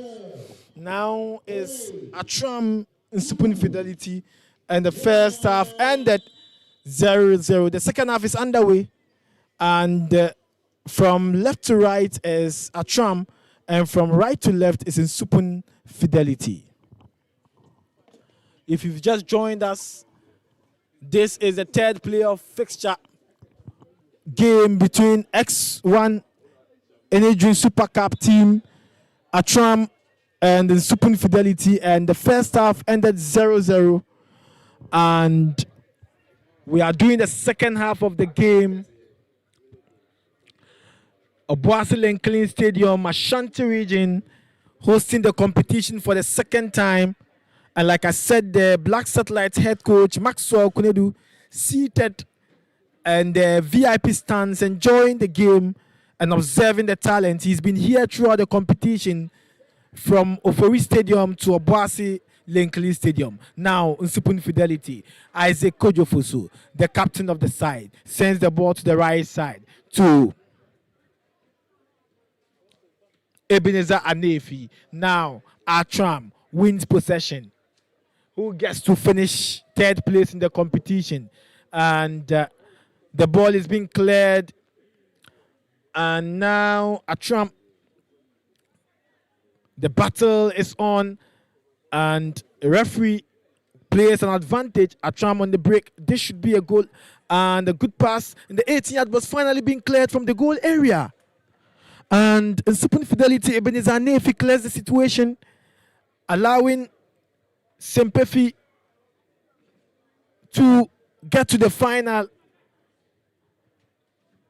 Now is Attram Nsuopun Fidelity, and the first half ended 0-0. The second half is underway, and from left to right is Attram, and from right to left is Nsuopun Fidelity. If you've just joined us, this is the third playoff fixture game between X1 Energy Super Cup team, Attram, and the Nsuopun Fidelity, and the first half ended 0-0, and we are doing the second half of the game. Obuasi Lenklin Stadium, Ashanti region, hosting the competition for the second time. And like I said, the Black Satelites head coach Maxwell Kunedu seated and the VIP stands, enjoying the game and observing the talent. He's been here throughout the competition from Ofori Stadium to Obuasi Lenklin Stadium. Now, Nsuopun Fidelity, Isaac Kojofosu, the captain of the side, sends the ball to the right side to Ebenezer Anefi. Now, Attram wins possession. Who gets to finish third place in the competition? And the ball is being cleared. And now Attram, the battle is on. And the referee plays an advantage. Attram on the break. This should be a goal. And a good pass. And the 18-yard was finally being cleared from the goal area. And Nsuopun Fidelity, Ebenezer Anefi clears the situation, allowing Sempefi to get to the final.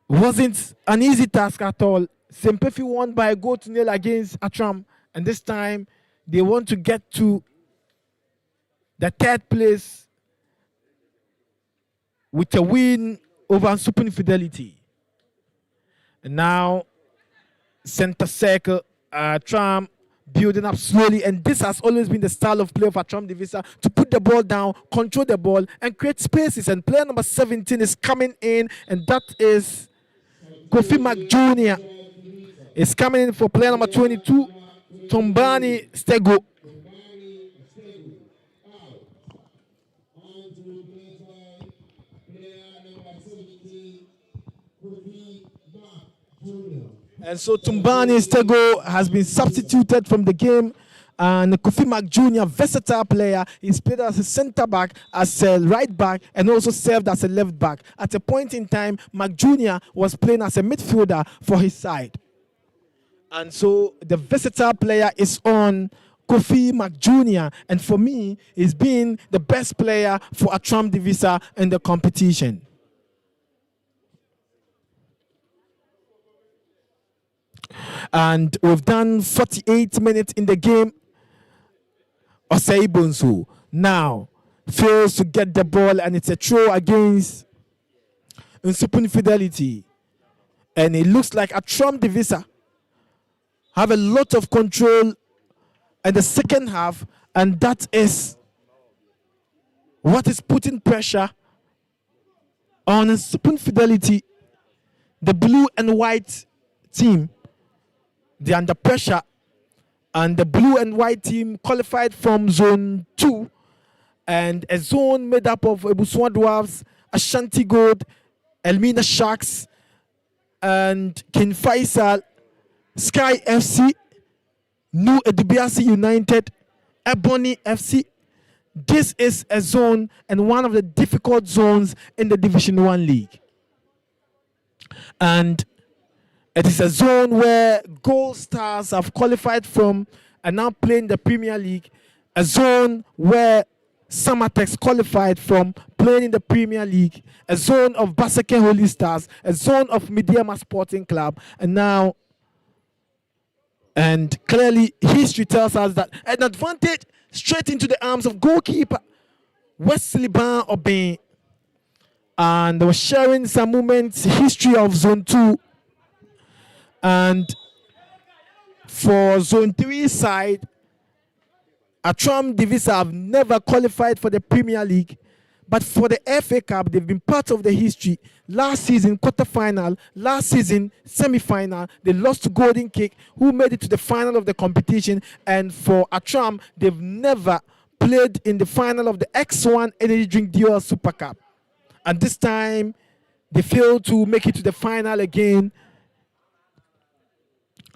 Wasn't an easy task at all. Sempefi won by a goal to nil against Attram, and this time they want to get to the third place with a win over Nsuopun Fidelity. And now center circle, Attram building up slowly, and this has always been the style of play of Attram Visser, to put the ball down, control the ball, and create spaces. And player number 17 is coming in, and that is Kofi Mac Jr. is coming in for player number 22, Tombani Stego. And so Tumbani Stego has been substituted from the game, and Kofi Mac Jr., versatile player, he's played as a center back, as a right back, and also served as a left back. At a point in time, Mac Jr. was playing as a midfielder for his side. And so the versatile player is on Kofi Mac Jr., and for me, he's been the best player for Attram Visser in the competition. And we've done 48 minutes in the game. Osei Bonsu now fails to get the ball, and it's a throw against Nsuopun Fidelity. And it looks like Attram Visser have a lot of control in the second half, and that is what is putting pressure on Nsuopun Fidelity. The blue and white team, they're under pressure, and the blue and white team qualified from zone 2, and a zone made up of Ebusua Dwarfs, Ashanti Gold, Elmina Sharks, and King Faisal, Sky FC, New Edibiasi United, Ebony FC. This is a zone and one of the difficult zones in the Division 1 league. And it is a zone where Gold Stars have qualified from and now playing the Premier League. A zone where Samatex qualified from playing in the Premier League. A zone of Baseke Holy Stars. A zone of Mediama Sporting Club. And clearly history tells us that an advantage straight into the arms of goalkeeper Wesley Ban Obeng. And they were sharing some moments, history of Zone 2. And for Zone 3 side, Attram Visser have never qualified for the Premier League. But for the FA Cup, they've been part of the history. Last season, quarter-final. Last season, semi-final. They lost to Golden Cake, who made it to the final of the competition. And for Attram, they've never played in the final of the X1 Energy Drink Dual Super Cup. And this time, they failed to make it to the final again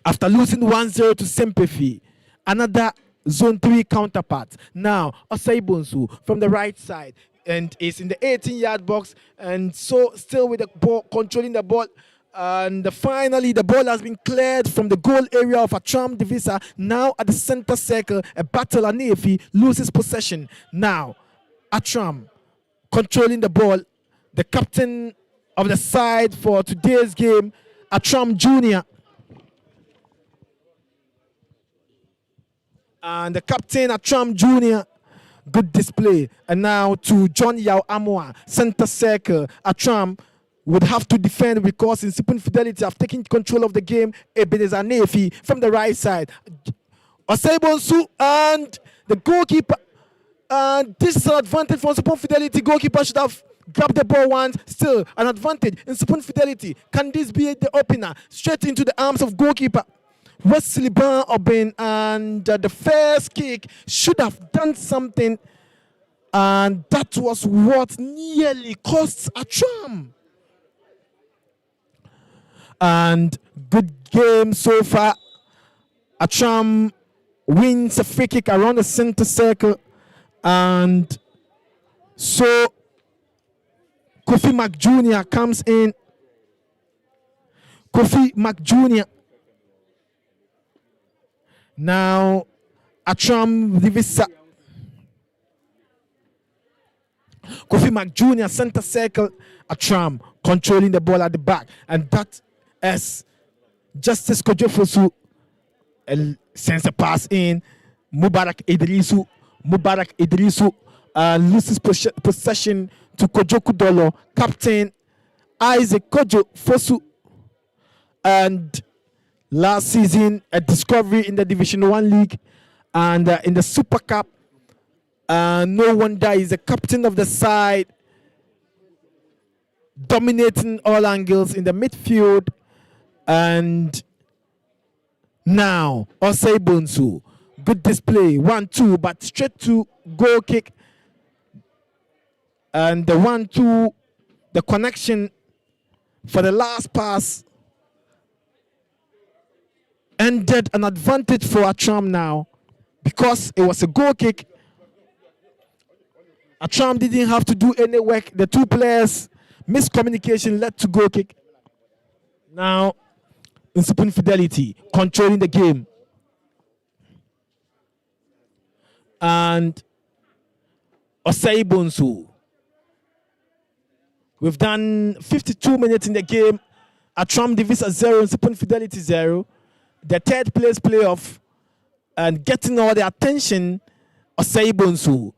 after losing 1-0 to Sempefi. Another Zone 3 counterpart. Now, Osei Bonsu from the right side. And is in the 18-yard box. And so still with the ball, controlling the ball. And finally, the ball has been cleared from the goal area of Attram Visser. Now at the center circle, a battle. Anefi loses possession. Now, Attram controlling the ball. The captain of the side for today's game, Attram Jr. And the captain, Attram Jr., good display. And now to John Yao Amoa, center circle. Attram would have to defend because Nsuopun Fidelity have taken control of the game. Ebenezer Nefi from the right side. Osei Bonsu and the goalkeeper. And this is an advantage for Nsuopun Fidelity. Goalkeeper should have grabbed the ball once. Still an advantage. Nsuopun Fidelity. Can this be the opener? Straight into the arms of goalkeeper Wesley Ban Obeng, and the first kick should have done something, and that was what nearly cost Attram. And good game so far. Attram wins a free kick around the center circle, and so Kofi Mac Jr. comes in. Kofi Mac Jr. Now, Attram Visser. Kofi Mac Jr. center circle. Attram controlling the ball at the back. And that is Justice Kojofosu sends a pass in. Mubarak Idrisu loses possession to Kojoku Dolo. Captain Isaac Kojo Fosu. And last season, a discovery in the Division 1 League and in the Super Cup. No wonder he's the captain of the side, dominating all angles in the midfield. And now, Osei Bonsu, good display, 1-2, but straight to goal kick. And the 1-2, the connection for the last pass ended an advantage for Attram now because it was a goal kick. Attram didn't have to do any work. The two players' miscommunication led to goal kick. Now, Nsuopun Fidelity controlling the game. And Osei Bonsu. We've done 52 minutes in the game. Attram Visser 0, Nsuopun Fidelity 0. The third place playoff and getting all the attention, Osei Bonsu.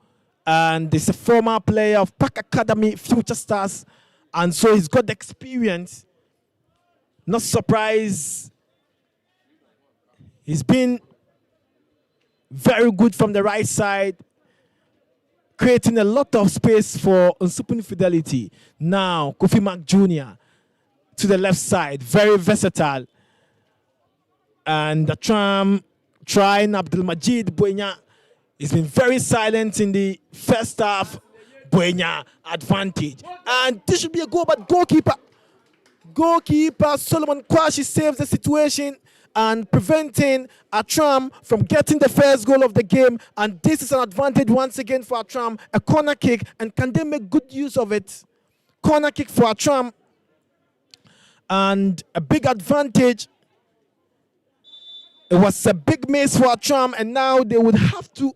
And he's a former player of Park Academy Future Stars. And so he's got the experience. Not surprised. He's been very good from the right side, creating a lot of space for Nsuopun Fidelity. Now, Kofi Mac Jr. to the left side, very versatile. And Attram trying Abdulmajid Boynya He's been very silent in the first half. Buenya advantage. And this should be a goal, but goalkeeper Solomon Kwashi saves the situation and preventing Attram from getting the first goal of the game. And this is an advantage once again for Attram. A corner kick, and can they make good use of it? Corner kick for Attram. And a big advantage. It was a big miss for Attram, and now they would have to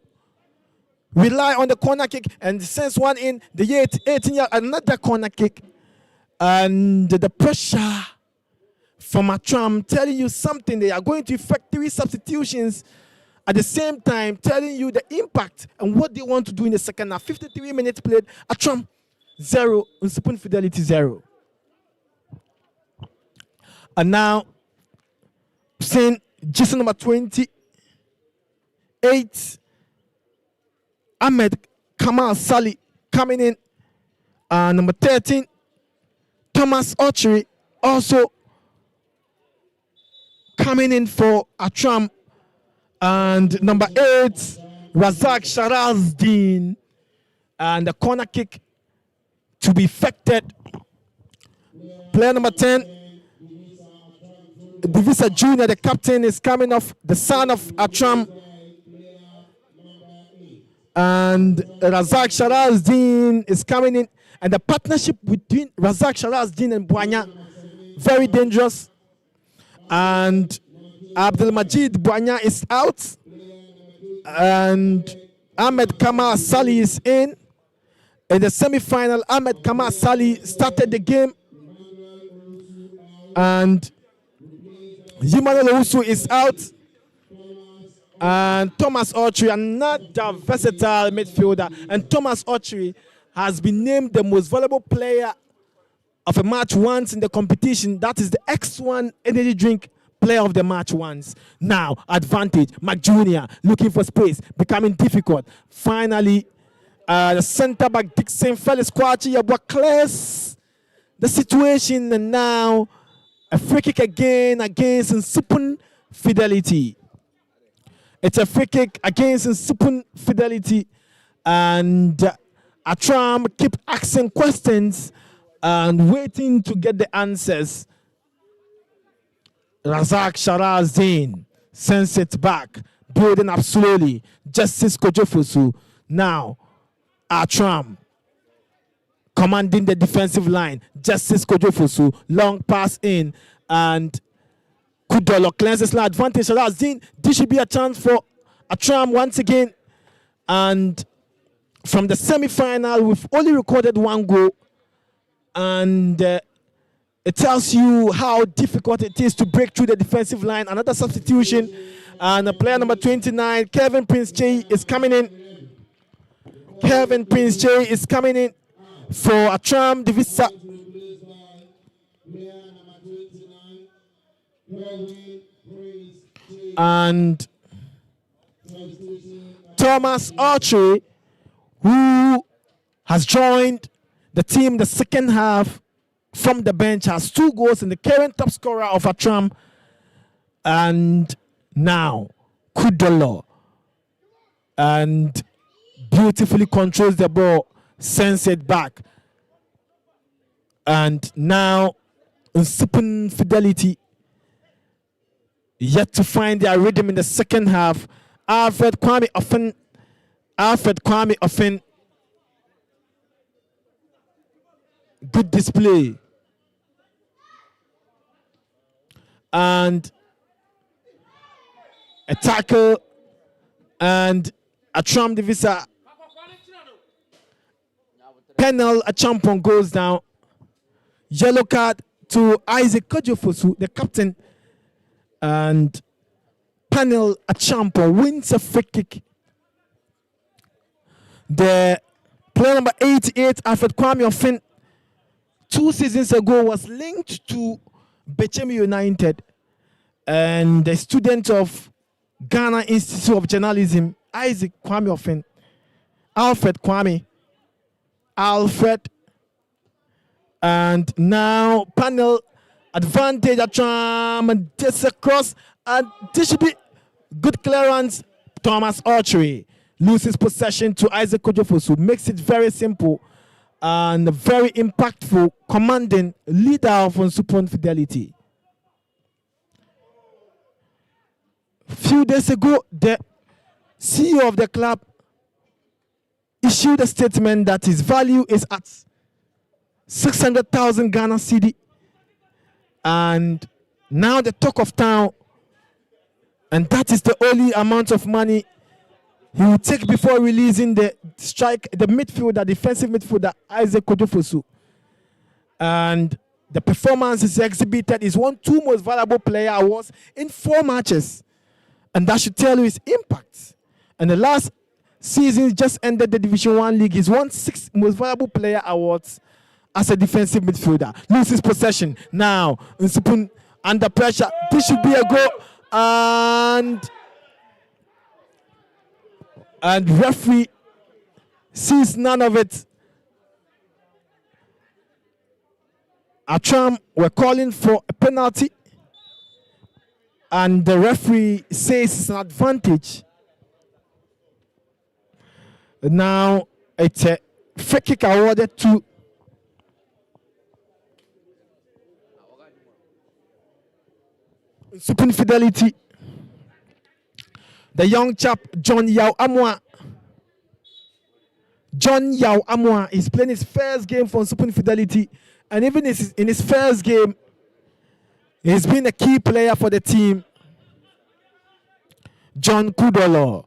rely on the corner kick. And since one in the 18-yard, another corner kick. And the pressure from Attram telling you something. They are going to effect 3 substitutions at the same time, telling you the impact and what they want to do in the second half. 53 minutes played. Attram 0, Nsuopun Fidelity 0. And now, seeing jersey number 28, Ahmed Kamal Sali coming in. Number 13, Thomas Archery also coming in for Attram. And number 8, Razak Sharazdin. And the corner kick to be effected. Player number 10, the Visser Jr., the captain, is coming off, the son of Attram. And Razak Sharazdin is coming in. And the partnership between Razak Sharazdin and Buenya, very dangerous. And Abdelmajid Buenya is out. And Ahmed Kamal Sali is in. In the semi-final, Ahmed Kamal Sali started the game. And Yimanolo Usu is out. And Thomas Archery, another versatile midfielder. And Thomas Archery has been named the most valuable player of a match once in the competition. That is the X1 energy drink player of the match once. Now, advantage. Mac Jr. looking for space, becoming difficult. Finally, the centre back Dixon Felix Kwachi Yabwa clears the situation, and now a free kick again against Nsuopun Fidelity. It's a free kick against Nsuopun Fidelity, and Attram keep asking questions and waiting to get the answers. Razak Sharazdin sends it back, building up slowly. Justice Kojofusu. Now, Attram commanding the defensive line. Justice Kojofusu, long pass in, and Kudolo cleanses the advantage. Sharazdin, this should be a chance for Attram once again. And from the semi-final, we've only recorded 1 goal. And it tells you how difficult it is to break through the defensive line. Another substitution. And player number 29, Kevin Prince J, is coming in. Kevin Prince J is coming in for Attram, the Visser. And Thomas Archery, who has joined the team the second half from the bench, has 2 goals and the current top scorer of Attram. And now Kudolo, and beautifully controls the ball, sends it back. And now Nsuopun Fidelity yet to find their rhythm in the second half. Alfred Kwame Offen. Good display. And a tackle, and Attram the Visser. Penal, a champion goes down. Yellow card to Isaac Kojofusu, the captain. And Panel, a champion, wins a free kick. The player number 88, Alfred Kwame Offen, 2 seasons ago was linked to Bechemi United, and the student of Ghana Institute of Journalism, Isaac Kwame Offen, Alfred, and now Panel, advantage Attram, and this across, and this should be good clearance. Thomas Archery loses possession to Isaac Kojofosu, makes it very simple and very impactful, commanding leader of Nsuopun Fidelity. Few days ago, the CEO of the club issued a statement that his value is at 600,000 Ghana cedi, and now the talk of town, and that is the only amount of money he will take before releasing the midfielder, defensive midfielder Isaac Kojofosu. And the performance is exhibited. He's won 2 most valuable player awards in 4 matches, and that should tell you his impact. And the last season just ended the Division 1 league. He's won 6 most valuable player awards as a defensive midfielder. Loses possession now. Nsuopun under pressure. This should be a goal, and referee sees none of it. Attram were calling for a penalty, and the referee says it's an advantage. Now it's a free kick awarded to Nsuopun Fidelity. The young chap, John Yao Amwa. John Yao Amwa is playing his first game for Nsuopun Fidelity, and even in his first game, he's been a key player for the team. John Kudolo,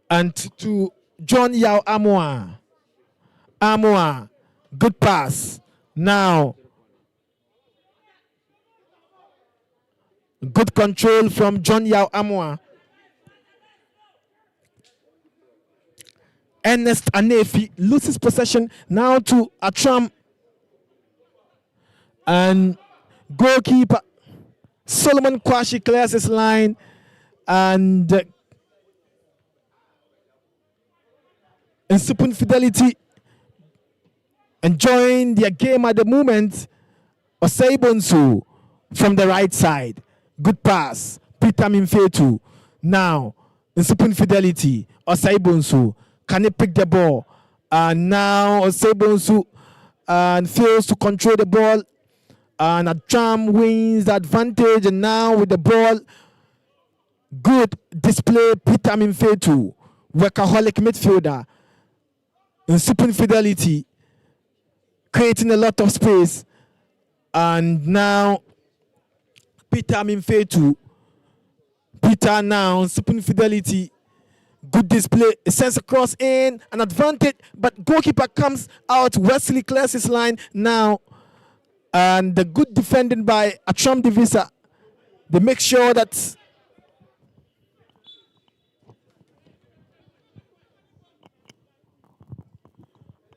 and to John Yao Amwa. Amwa, good pass. Now, good control from John Yao Amwa. Ernest Anefi loses possession now to Attram, and goalkeeper Solomon Kwashi clears his line, and Nsuopun Fidelity enjoying their game at the moment. Oseibonsu from the right side, good pass. Peter Mimfetu. Now Nsuopun Fidelity, Oseibonsu. Can he pick the ball? And now Oseibonsu fails to control the ball. And Attram wins the advantage. And now with the ball, good display. Peter Mimfetu, workaholic midfielder. Nsuopun Fidelity creating a lot of space. And now Peter Mimfetu. Peter now, Nsuopun Fidelity. Good display, it sends a cross in, an advantage, but goalkeeper comes out. Wesley clears his line now, and the good defending by Attram Visser. They make sure that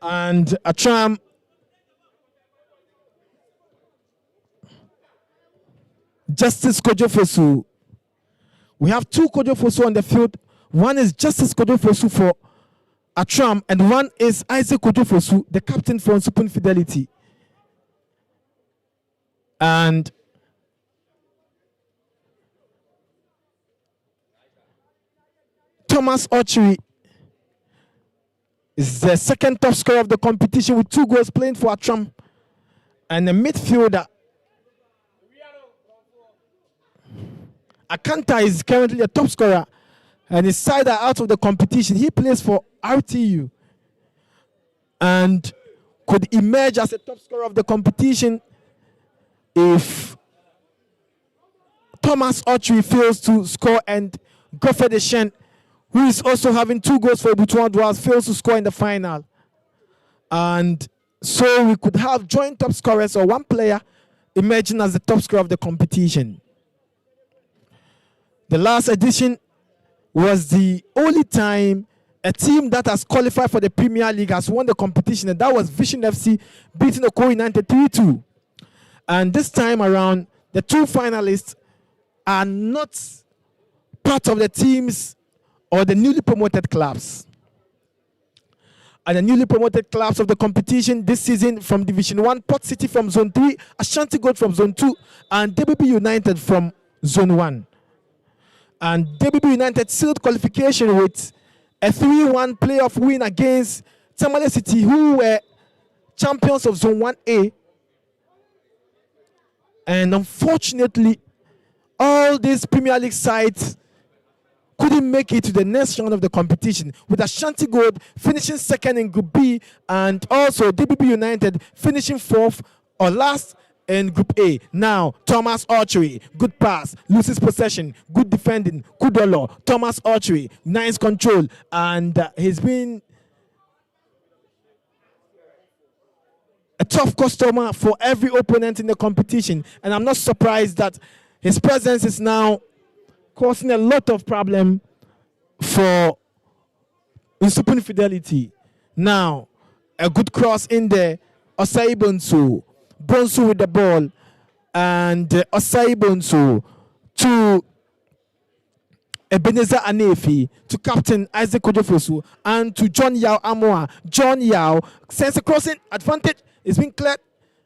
and Attram Justice Kojofosu. We have 2 Kojofosu on the field. One is Justice Kojofosu for Attram, and one is Isaac Kojofosu, the captain for Nsuopun Fidelity. And Thomas Ochiri is the second top scorer of the competition with 2 goals, playing for Attram. And the midfielder Akanta is currently a top scorer, and his side are out of the competition. He plays for RTU and could emerge as a top scorer of the competition if Thomas Ochiri fails to score, and Godfrey Deshen, who is also having 2 goals for Butuan Dwars, fails to score in the final. And so we could have joint top scorers or one player emerging as the top scorer of the competition. The last edition was the only time a team that has qualified for the Premier League has won the competition, and that was Vision FC beating Okoye United 3-2. And this time around, the 2 finalists are not part of the teams or the newly promoted clubs. And the newly promoted clubs of the competition this season from Division 1, Port City from Zone 3, Ashanti Gold from Zone 2, and DBB United from Zone 1. And DBB United sealed qualification with a 3-1 playoff win against Tamale City, who were champions of Zone 1A. And unfortunately, all these Premier League sides couldn't make it to the next round of the competition, with Ashanti Gold finishing second in Group B, and also DBB United finishing fourth or last in Group A. Now, Thomas Archery, good pass, loses possession, good defending, Kudolo, Thomas Archery, nice control, and he's been a tough customer for every opponent in the competition, and I'm not surprised that his presence is now causing a lot of problem for Nsuopun Fidelity. Now, a good cross in there, Osai Bonsu with the ball, and Osai Bonsu to Ebenezer Anefi, to Captain Isaac Kojofosu, and to John Yao Amoa. John Yao sends a crossing, advantage is being cleared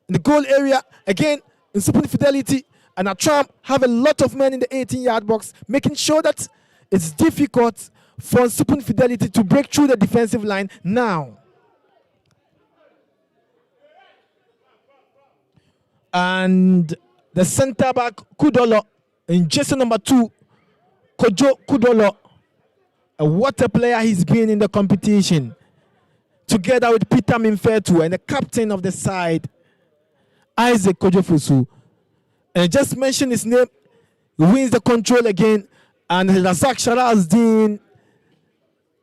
in the goal area. Again, Nsuopun Fidelity and Attram have a lot of men in the 18-yard box, making sure that it's difficult for Nsuopun Fidelity to break through the defensive line now. And the center back, Kudolo, in jersey number 2, Kojo Kudolo, what a player he's been in the competition, together with Peter Mimfetu and the captain of the side, Isaac Kojofosu. And I just mentioned his name, he wins the control again, and Razak Sharazdin,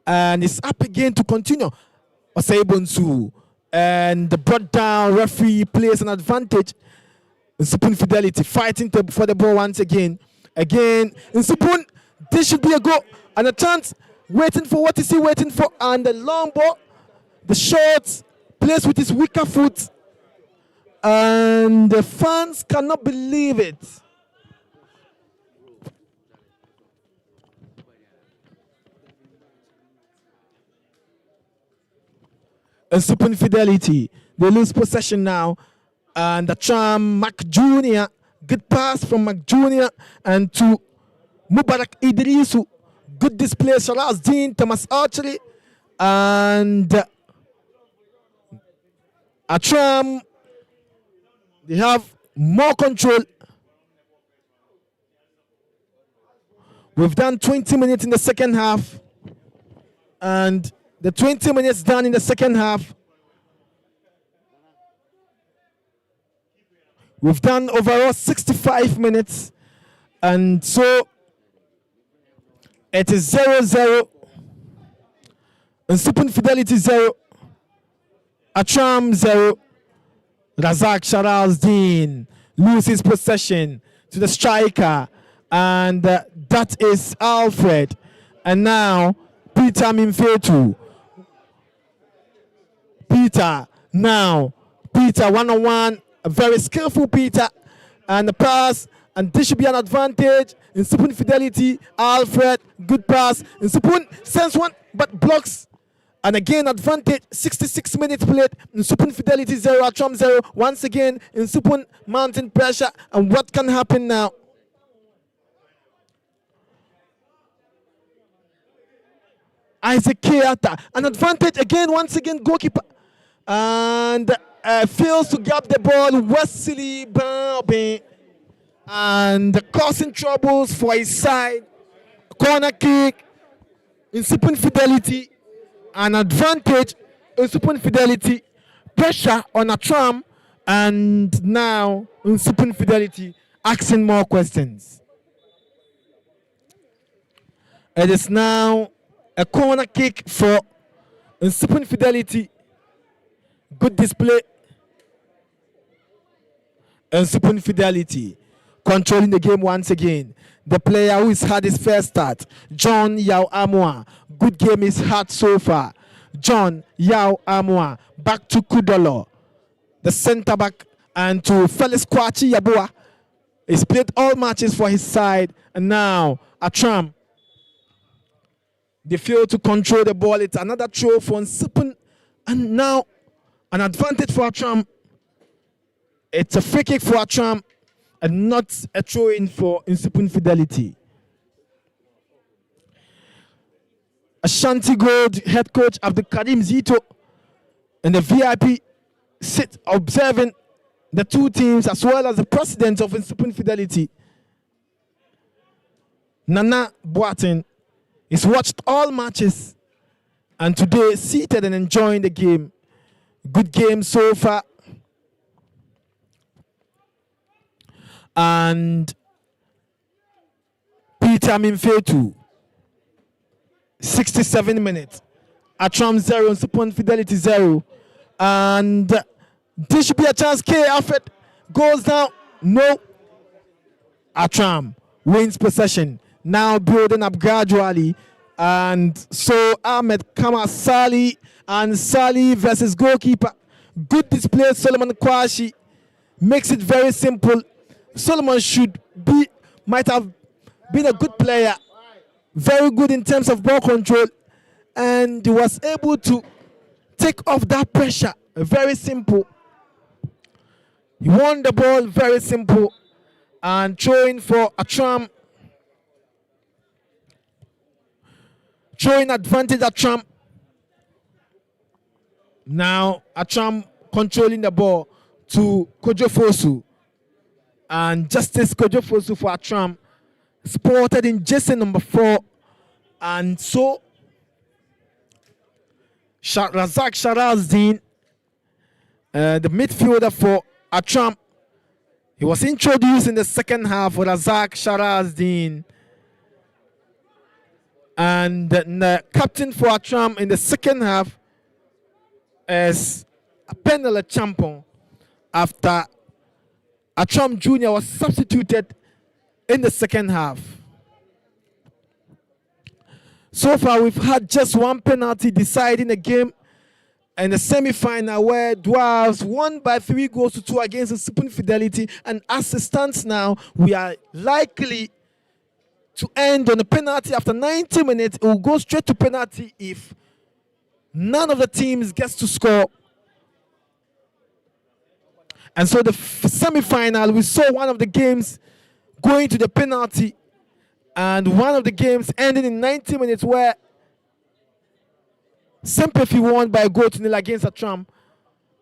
and it's up again to continue. Osei Bonsu, and the brought down referee plays an advantage. Nsuopun Fidelity fighting for the ball once again. Again, Nsuopun, this should be a goal, and a chance, waiting for what is he waiting for, and the long ball, the short, plays with his weaker foot, and the fans cannot believe it. Nsuopun Fidelity, they lose possession now, and Attram, Mac Jr., good pass from Mac Jr. and to Mubarak Idrisu, good display, Sharaz Dean, Thomas Archery, and Attram, they have more control. We've done 20 minutes in the second half, and the 20 minutes done in the second half, we've done overall 65 minutes, and so it is 0-0. Nsuopun Fidelity 0, Attram 0. Razak Sharazdin loses possession to the striker, and that is Alfred. And now Peter Mimfetu. Peter one-on-one, a very skillful Peter, and the pass, and this should be an advantage. Nsuopun Fidelity, Alfred, good pass. Nsuopun sends one, but blocks. And again, advantage, 66 minutes played. Nsuopun Fidelity 0, Attram 0. Once again, Nsuopun mounting pressure. And what can happen now? Isaac Keata, an advantage again, once again, goalkeeper. And fails to grab the ball, Wesley Bambi. And causing troubles for his side. Corner kick, Nsuopun Fidelity. An advantage, Nsuopun Fidelity, pressure on Attram, and now Nsuopun Fidelity asking more questions. It is now a corner kick for Nsuopun Fidelity. Good display. Nsuopun Fidelity controlling the game once again. The player who has had his first start, John Yao Amoa. Good game is had so far. John Yao Amoa. Back to Kudolo, the centre back, and to Felix Kwachi Yabua. He's played all matches for his side, and now Attram. They fail to control the ball. It's another throw for Nsuopun, and now an advantage for Attram. It's a free kick for Attram, and not a throw-in for Nsuopun Fidelity. Ashanti Gold head coach Abdul Karim Zito and the VIP sit observing the two teams, as well as the president of Nsuopun Fidelity, Nana Boateng, is watched all matches and today seated and enjoying the game. Good game so far. And Peter Minfetu, 67 minutes. Attram 0, Nsuopun Fidelity 0. And this should be a chance. K. Alfred goes down. No. Attram wins possession. Now building up gradually. And so Ahmed Kama Sali and Sali versus goalkeeper. Good display. Solomon Kwashi makes it very simple. Solomon might have been a good player. Very good in terms of ball control. And he was able to take off that pressure. Very simple. He won the ball, very simple. And throwing for Attram. Throwing advantage Attram. Now Attram controlling the ball to Kojo Fosu. And Justice Kojo Fosu for Attram. Spotted in jersey number 4. And so Razak Sharazdin, the midfielder for Attram, he was introduced in the second half for Razak Sharazdin. And the captain for Attram in the second half is Penele Champon, after Attram Jr. was substituted in the second half. So far, we've had just one penalty deciding the game in the semi-final, where Dwarves won by 3 goals to 2 against the Nsuopun Fidelity. And as it stands now, we are likely to end on a penalty after 90 minutes. It will go straight to penalty if none of the teams gets to score. And so the semi-final, we saw one of the games going to the penalty, and one of the games ending in 90 minutes, where Sempefi won by a goal to 0 against Attram.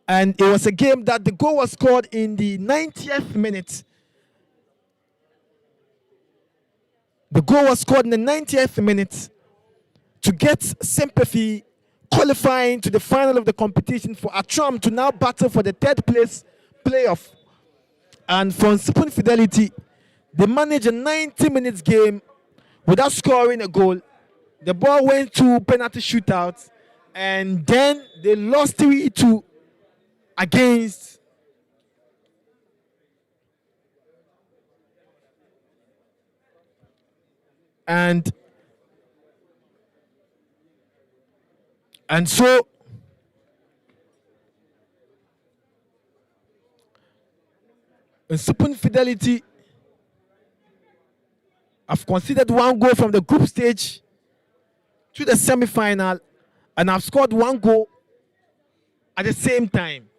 And it was a game that the goal was scored in the 90th minute. The goal was scored in the 90th minute to get Sempefi qualifying to the final of the competition for Attram to now battle for the 3rd place playoff. And for Nsuopun Fidelity, they managed a 90 minutes game without scoring a goal. The ball went to penalty shootout, and then they lost 3-2 against and so Nsuopun Fidelity have conceded 1 goal from the group stage to the semi-final, and have scored 1 goal at the same time.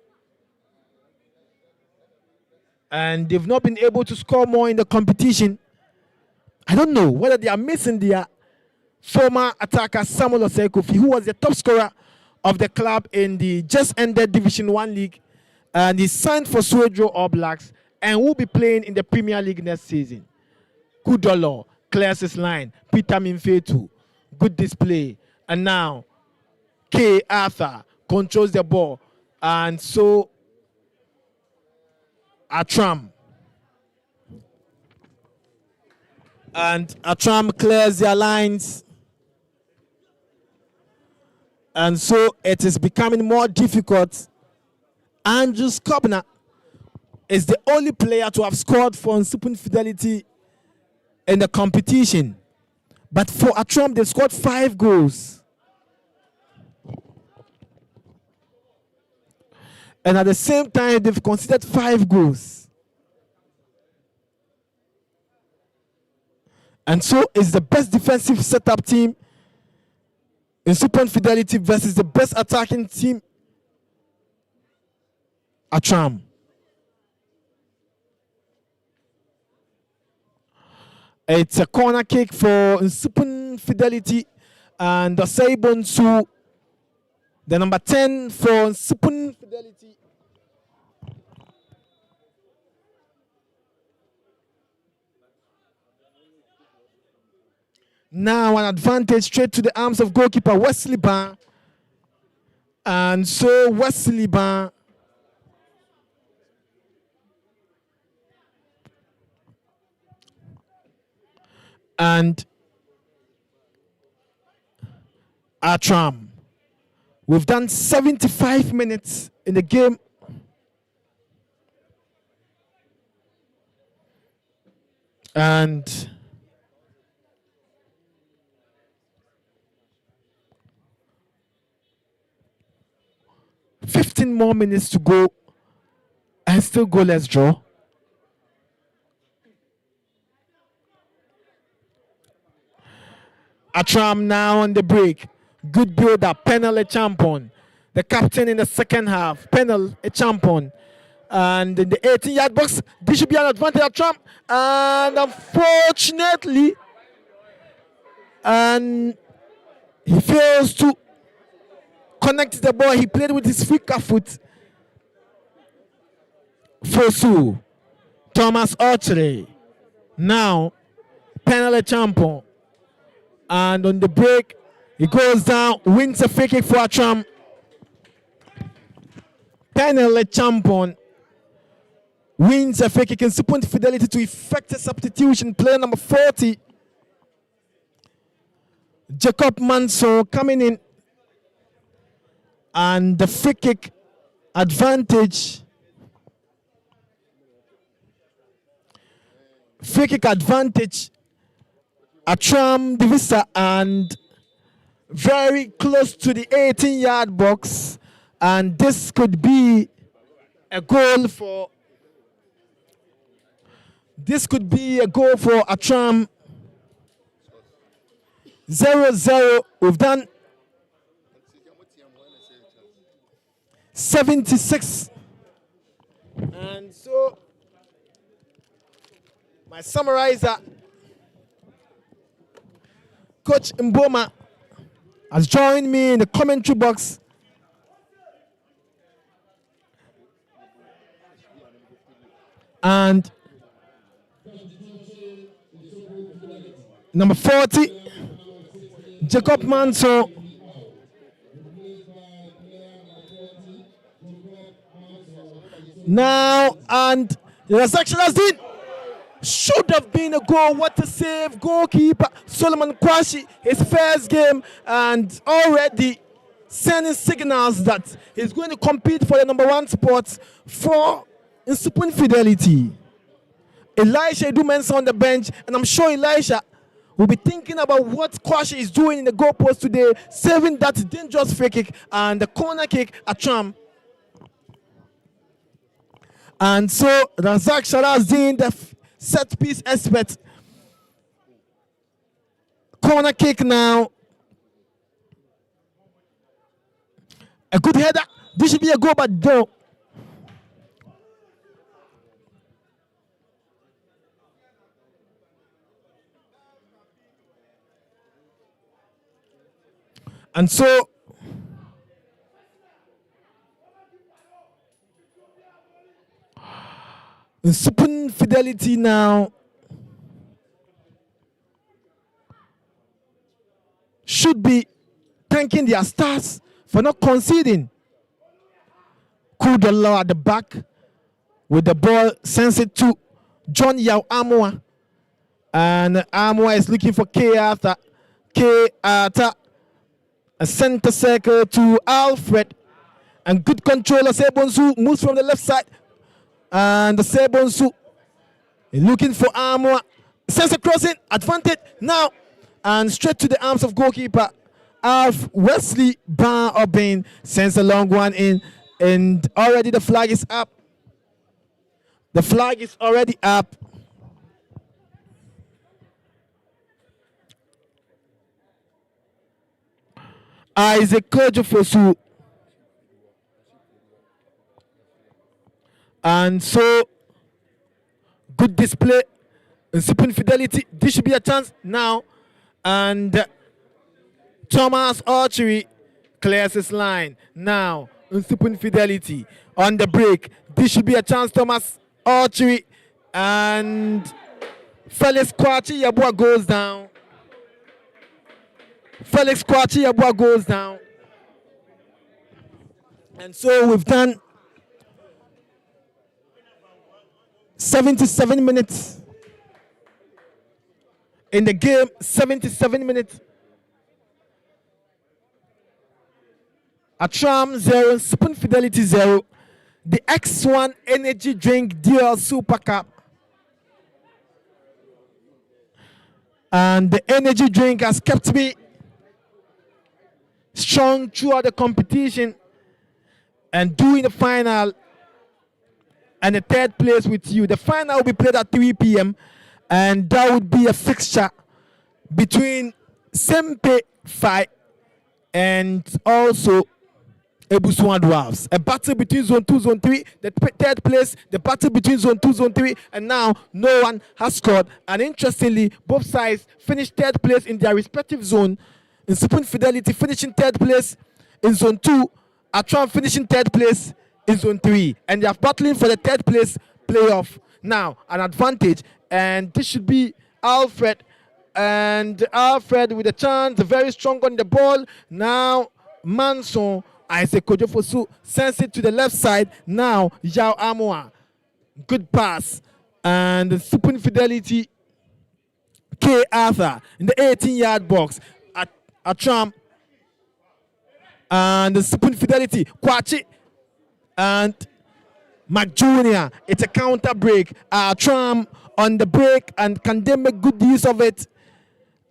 And they've not been able to score more in the competition. I don't know whether they are missing their former attacker Samuel Osekofi, who was the top scorer of the club in the just ended Division 1 league, and he signed for Swedro All Blacks and will be playing in the Premier League next season. Kudolo clears his line. Peter Minfetu, good display. And now K. Arthur controls the ball. And so Attram. And Attram clears their lines. And so it is becoming more difficult. Andrew Skobner is the only player to have scored for Nsuopun Fidelity in the competition. But for Attram, they scored 5 goals. And at the same time, they've conceded 5 goals. And so it's the best defensive setup team in Nsuopun Fidelity versus the best attacking team, Attram. It's a corner kick for Nsuopun Fidelity, And the Sabonsu, the number 10 for Nsuopun Fidelity. Now an advantage straight to the arms of goalkeeper Wesley Ban. And so Wesley Ban and Attram. We've done 75 minutes in the game. And $15 more minutes to go, and still goalless draw. Attram now on the break. Good build up. Penal a champion. The captain in the second half. Penal a champion. And in the 18-yard box, this should be an advantage of Attram. And unfortunately, and he fails to connect the ball. He played with his weaker foot. Fosu. Thomas Archery. Now, penalty champion. And on the break, he goes down, wins a free kick for Attram. Penalty champion wins a free kick in Nsuopun Fidelity to effect a substitution. Player number 40, Jacob Manso, coming in. And the free kick advantage. Free kick advantage. Attram, the Visser, and very close to the 18-yard box. And this could be a goal for. This could be a goal for Attram. 0-0. We've done 76. And so, my summarizer, Coach Mboma, has joined me in the commentary box. And number 40, Jacob Manso. Now, and the section has been, should have been a goal. What a save. Goalkeeper Solomon Kwashi, his first game, and already sending signals that he's going to compete for the number 1 spot for Nsuopun Fidelity. Elisha Edumensa on the bench, and I'm sure Elisha will be thinking about what Kwashi is doing in the goalpost today, saving that dangerous free kick and the corner kick at Attram. And so Razak Sharazdin, the set piece expert. Corner kick now. A good header. This should be a goal, but no. And so Nsuopun Fidelity now should be thanking their stars for not conceding. Kudolo at the back with the ball, sends it to John Yao Amwa. And Amwa is looking for K. Arthur. K. Arthur. A center circle to Alfred. And good control of Sebonsu moves from the left side. And the Sebonsu looking for Amwa. Sends a crossing. Advantage now. And straight to the arms of goalkeeper Alf Wesley Ban sends a long one in. And already the flag is up. The flag is already up. Isaac Kojofosu. And so, good display. Nsuopun Fidelity. This should be a chance now. And Thomas Archery clears his line. Now, Nsuopun Fidelity on the break. This should be a chance, Thomas Archery. And Felix Kwachi Yabua goes down. Felix Kwachi Yabua goes down. And so we've done 77 minutes in the game. 77 minutes. Attram 0, Nsuopun Fidelity 0. The X1 Energy Drink Dual Super Cup. And the energy drink has kept me strong throughout the competition and doing the final and the third place with you. The final will be played at 3 p.m. and that would be a fixture between Sempe Fight and also Ebusua Dwarfs. A battle between Zone 2, Zone 3, the third place, the battle between Zone 2, Zone 3, and now no one has scored. And interestingly, both sides finished third place in their respective zone. Nsuopun Fidelity finishing third place in Zone 2, Attram finishing third place in Zone 3. And they are battling for the third place playoff. Now, an advantage, and this should be Alfred. And Alfred with a chance, very strong on the ball. Now, Manson. Isaac Kojofosu sends it to the left side. Now, Yao Amoa. Good pass. And the Nsuopun Fidelity, K. Arthur in the 18-yard box. Attram. And the Nsuopun Fidelity, Kwachi. And Mac Jr. It's a counter break. Attram on the break and can they make good use of it?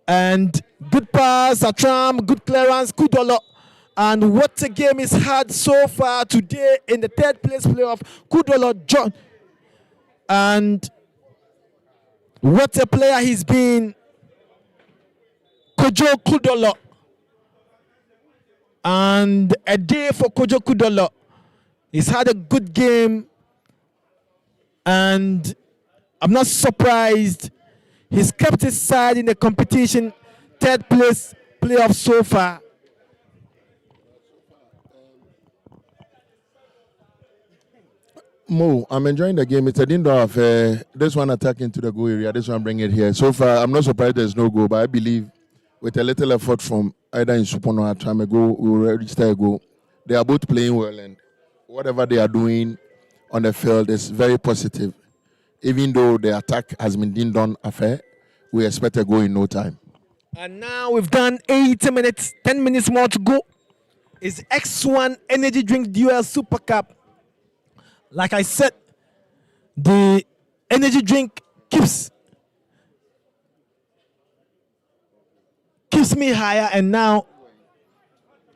And good pass, Attram, good clearance, Kudolo. And what a game is had so far today in the third place playoff. Kudolo John. And what a player he's been. Kojo Kudolo. And a day for Kojo Kudolo. He's had a good game. And I'm not surprised. He's kept his side in the competition. Third place playoff so far. Mo, I'm enjoying the game. It's a indoor affair. This one attacking to the goal area. This one bring it here. So far, I'm not surprised there's no goal, but I believe with a little effort from either Nsuopun or Attram, a goal we will register a goal. They are both playing well, and whatever they are doing on the field is very positive. Even though the attack has been done affair, we expect a goal in no time. And now we've done 80 minutes, 10 minutes more to go. It's X1 Energy Drink Dual Super Cup. Like I said, the energy drink keeps me higher, and now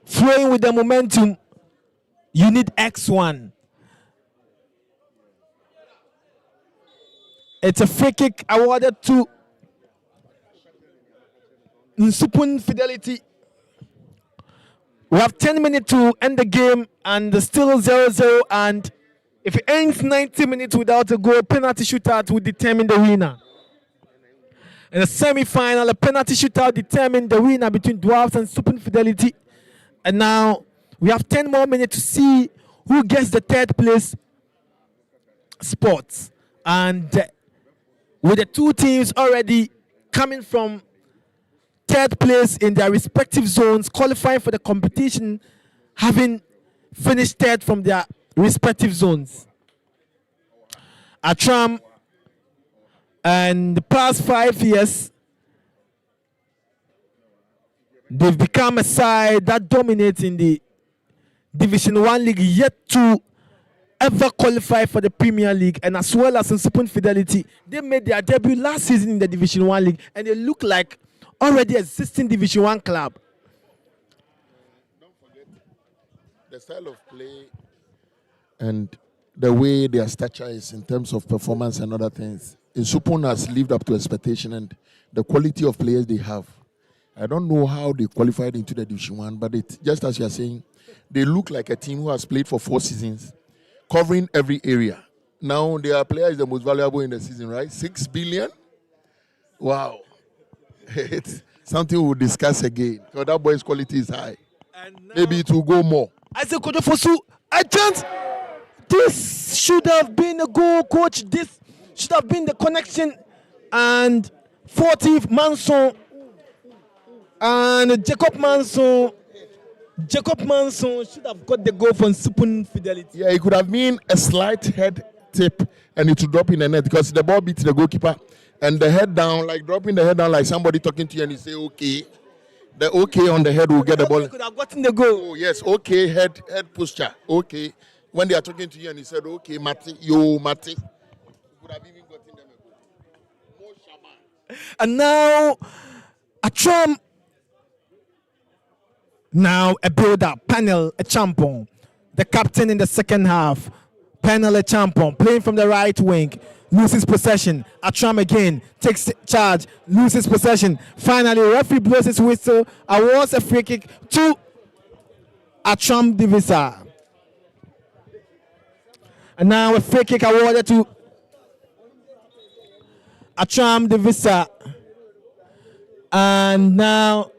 flowing with the momentum, you need X1. It's a free kick awarded to Nsuopun Fidelity. We have 10 minutes to end the game, and still 0-0, and if it ends 90 minutes without a goal, penalty shootout will determine the winner. In the semi-final, a penalty shootout determined the winner between Dwarfs and Nsuopun Fidelity. And now we have 10 more minutes to see who gets the third place spot. And with the two teams already coming from third place in their respective zones, qualifying for the competition, having finished third from their respective zones. Attram, and the past 5 years, they've become a side that dominates in the Division 1 League, yet to ever qualify for the Premier League, and as well as Nsuopun Fidelity. They made their debut last season in the Division 1 League, and they look like already existing Division 1 club. Don't forget the style of play and the way their stature is in terms of performance and other things. Nsuopun has lived up to expectation, and the quality of players they have. I don't know how they qualified into the Division 1, but it, just as you are saying, they look like a team who has played for 4 seasons, covering every area. Now, their player is the most valuable in the season, right? 6 billion? Wow. something we'll discuss again. Because that boy's quality is high. And Maybe it will go more. Isaac Kojofosu, I chance. This should have been a goal, coach. This should have been the connection. And 40th Manson and Jacob Manson should have got the goal from Nsuopun Fidelity. Yeah, it could have been a slight head tip and it would drop in the net because the ball beats the goalkeeper and the head down, like dropping the head down like somebody talking to you and you say, okay. The okay on the head will get the ball. Could have gotten the goal. Oh, yes, okay, head posture. Okay. When they are talking to you and he said, okay, Mati, yo, Mati. Could have even gotten them a goal. More shaman. And now, Attram. Now, a build-up. Panel, a champion. The captain in the second half. Panel, a champion. Playing from the right wing. Loses possession. Attram again takes charge. Loses possession. Finally, referee blows his whistle. Awards a free kick to Attram the Visser. And now a free kick awarded to Attram the Visser. And now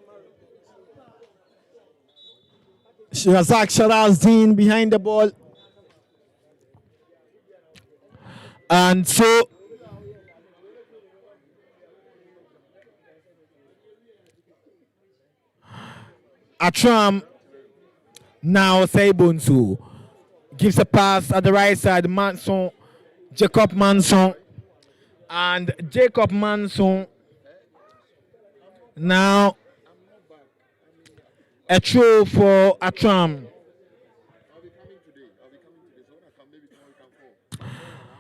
Razak Sharazdin behind the ball. And so Attram now Seibunsu gives a pass at the right side. Manson, Jacob Manson, and Jacob Manson now a throw for Attram.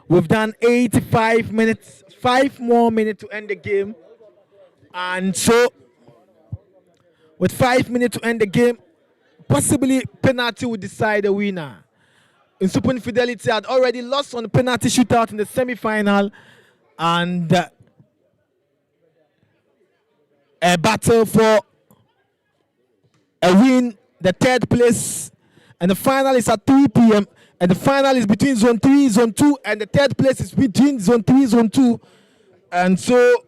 We've done 85 minutes, 5 more minutes to end the game. And so, with 5 minutes to end the game, possibly penalty will decide the winner. Nsuopun Fidelity had already lost on the penalty shootout in the semi-final. And a battle for a win, the third place. And the final is at 3 p.m. And the final is between Zone 3, Zone 2, and the third place is between Zone 3, Zone 2. And so,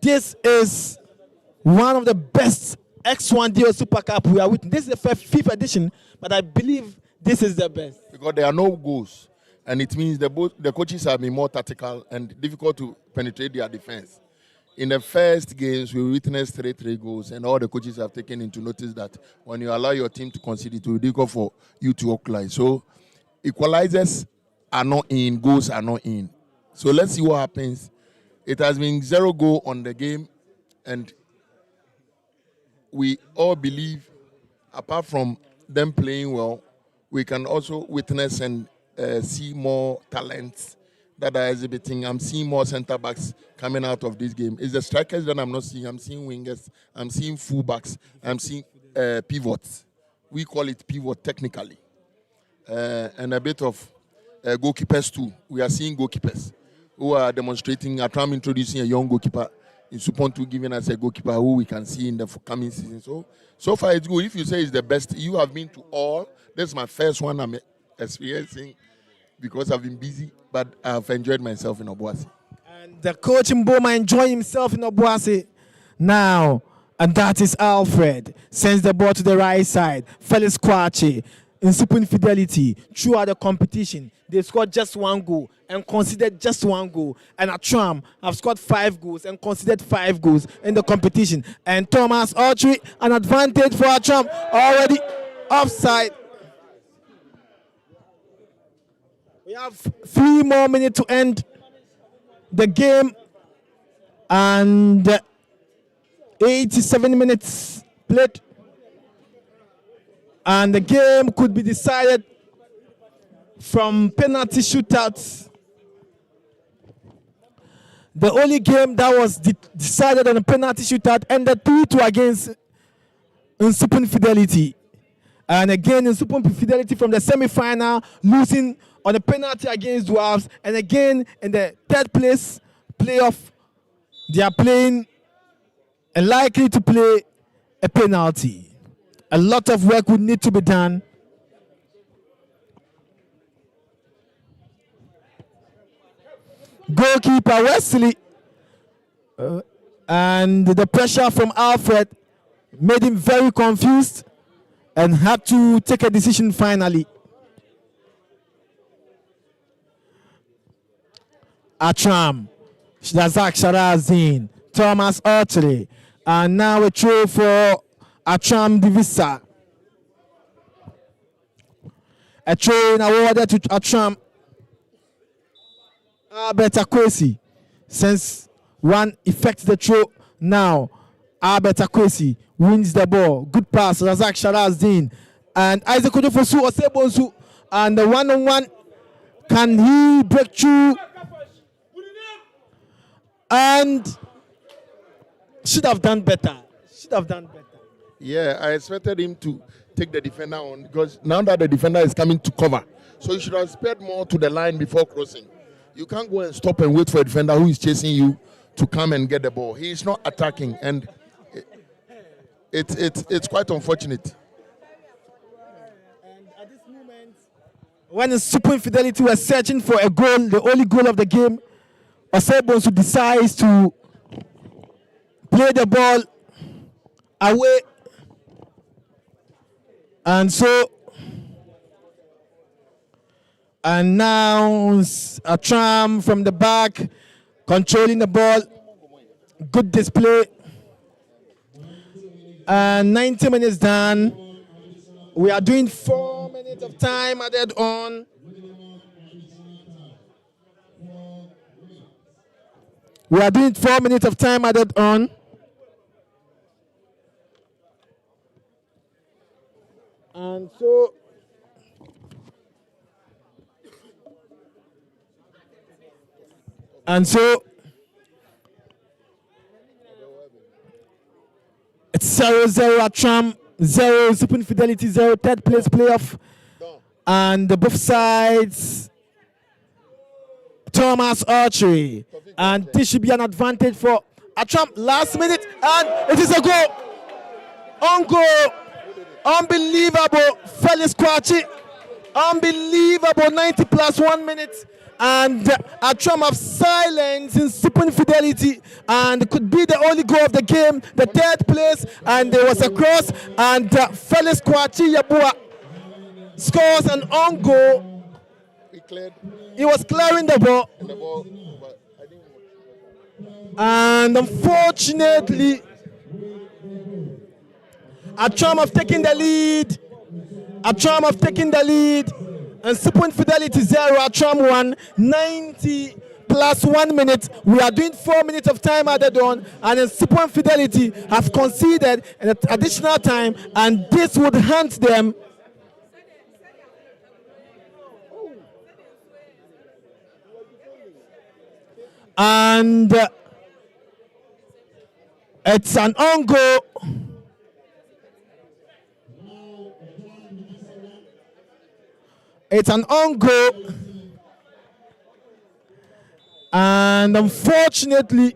this is one of the best X1DO Super Cup we are with. This is the fifth edition, but I believe this is the best. Because there are no goals. And it means the coaches have been more tactical and difficult to penetrate their defense. In the first games, we witnessed 3 goals, and all the coaches have taken into notice that when you allow your team to concede, it will be difficult for you to equalize. So, equalizers are not in, goals are not in. So, let's see what happens. It has been 0 goal on the game, and we all believe, apart from them playing well, we can also witness and see more talents that are exhibiting. I'm seeing more center-backs coming out of this game. It's the strikers that I'm not seeing. I'm seeing wingers. I'm seeing full-backs. I'm seeing pivots. We call it pivot technically. And a bit of goalkeepers too. We are seeing goalkeepers who are demonstrating. Attram introducing a young goalkeeper. Nsuopun too giving us a goalkeeper who we can see in the coming season. So far it's good. If you say it's the best, you have been to all. This is my first one I'm experiencing because I've been busy, but I've enjoyed myself in Obuasi. And the coach in Boma enjoying himself in Obuasi now. And that is Alfred. Sends the ball to the right side. Felix Kwache. Nsuopun Fidelity. Throughout the competition, they scored just 1 goal and considered just 1 goal. And Attram have scored 5 goals and considered 5 goals in the competition. And Thomas Autry, an advantage for Attram, already offside. We have 3 more minutes to end the game, and 87 minutes played, and the game could be decided from penalty shootouts. The only game that was decided on a penalty shootout ended 3-2 against Nsuopun Fidelity. And again, Nsuopun Fidelity from the semi-final losing on a penalty against Dwarfs. And again, in the third place playoff, they are playing and likely to play a penalty. A lot of work would need to be done. Goalkeeper Wesley And the pressure from Alfred made him very confused and had to take a decision finally. Attram, Razak Sharazin, Thomas Archery, and now a throw for Attram the Visser. A throw awarded to Attram. Albert Akwesi, since one effects the throw now. Albert Akwesi wins the ball. Good pass, Razak Sharazdin. And Isaac Ojofosu Osebonsu. And the one-on-one. Can he break through? And should have done better. Should have done better. Yeah, I expected him to take the defender on because now that the defender is coming to cover. So you should have sped more to the line before crossing. You can't go and stop and wait for a defender who is chasing you to come and get the ball. He is not attacking, and it's quite unfortunate. And at this moment, when Nsuopun Fidelity was searching for a goal, the only goal of the game, Osebonsu decides to play the ball away. And so, and now Attram from the back, controlling the ball. Good display. And 90 minutes done. We are doing 4 minutes of time added on. We are doing 4 minutes of time added on. And so, it's 0-0 Attram, 0 Nsuopun Fidelity, 0 third place playoff. And both sides, Thomas Archery. And this should be an advantage for Attram. Last minute, and it is a goal. On goal. Unbelievable. Felix Kwachi. Unbelievable. 90 plus 1 minute. And Attram have silenced Nsuopun Fidelity, and could be the only goal of the game, the third place. And there was a cross, and Felix Kwachi Yabua scores an on goal. He was clearing the ball. And unfortunately, Attram have taken the lead. Attram have taken the lead. And Nsuopun Fidelity 0, Attram 1, 90 plus 1 minute. We are doing 4 minutes of time added on. And Nsuopun Fidelity have conceded an additional time. And this would hand them and it's an on goal. It's an on goal. And unfortunately,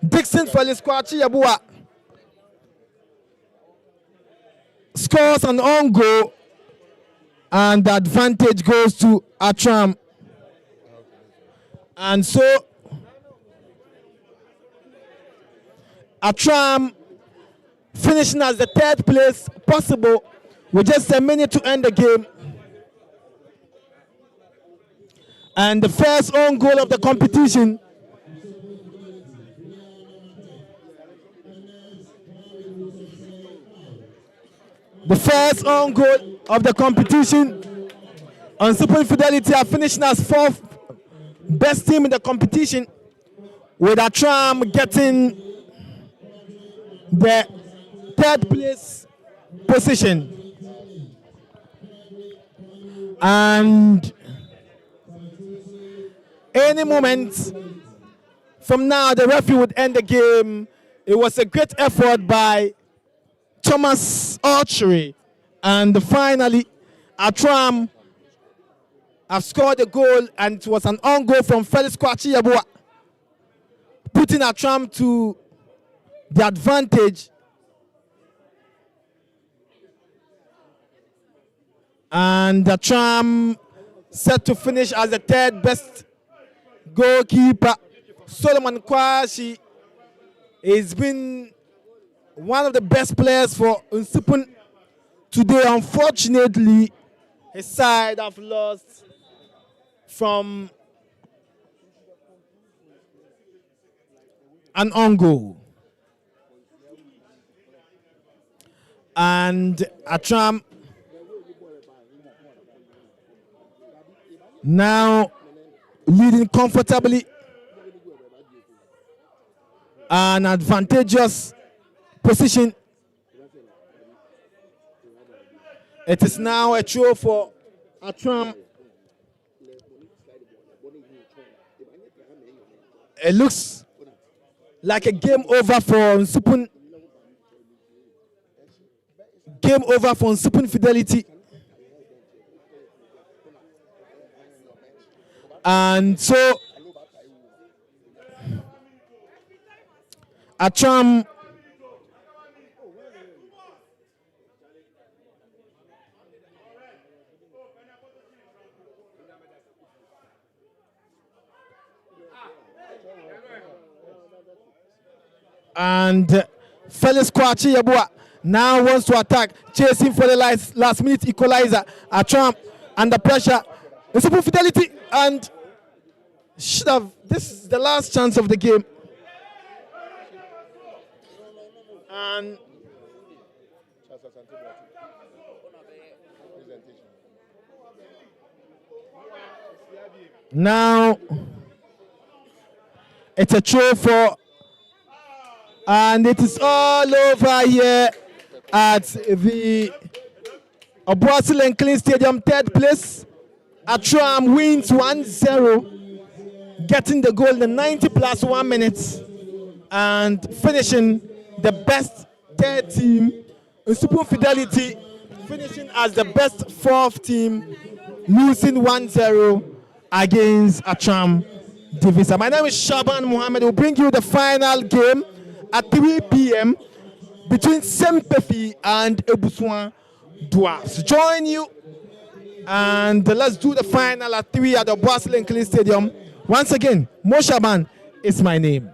Dixon Felix Kwachi Yabua scores an on goal, and the advantage goes to Attram. And so Attram finishing as the third place possible with just a minute to end the game. And the first own goal of the competition. The first own goal of the competition. On Nsuopun Fidelity are finishing as fourth best team in the competition, with Attram getting the third place position. And any moment from now, the referee would end the game. It was a great effort by Thomas Archery. And finally, Attram have scored a goal, and it was an on goal from Felix Kwachi Yabua, putting Attram to the advantage. And Attram set to finish as the third best goalkeeper Solomon Kwashi has been one of the best players for Nsuopun today. Unfortunately, his side have lost from an on goal. And Attram now leading comfortably. An advantageous position. It is now a throw for Attram. It looks like a game over for Nsuopun. Game over for Nsuopun Fidelity. And so Attram and Felix Kwachi Yabua now wants to attack, chasing for the last minute equalizer. Attram under pressure. Nsuopun Fidelity and should have. This is the last chance of the game. And now it's a throw for, and it is all over here at the Obuasi Lenklin Stadium, third place. Attram wins 1-0, getting the goal in the 90 plus 1 minute and finishing the best third team. Nsuopun Fidelity finishing as the best fourth team, losing 1-0 against Attram Visser. My name is Shaban Mohammed. We'll bring you the final game at 3 p.m. between Sempefi and Ebuswan Duas. Join you and let's do the final at 3 at the Obuasi Lenklin Stadium. Once again, Mo Shaban is my name.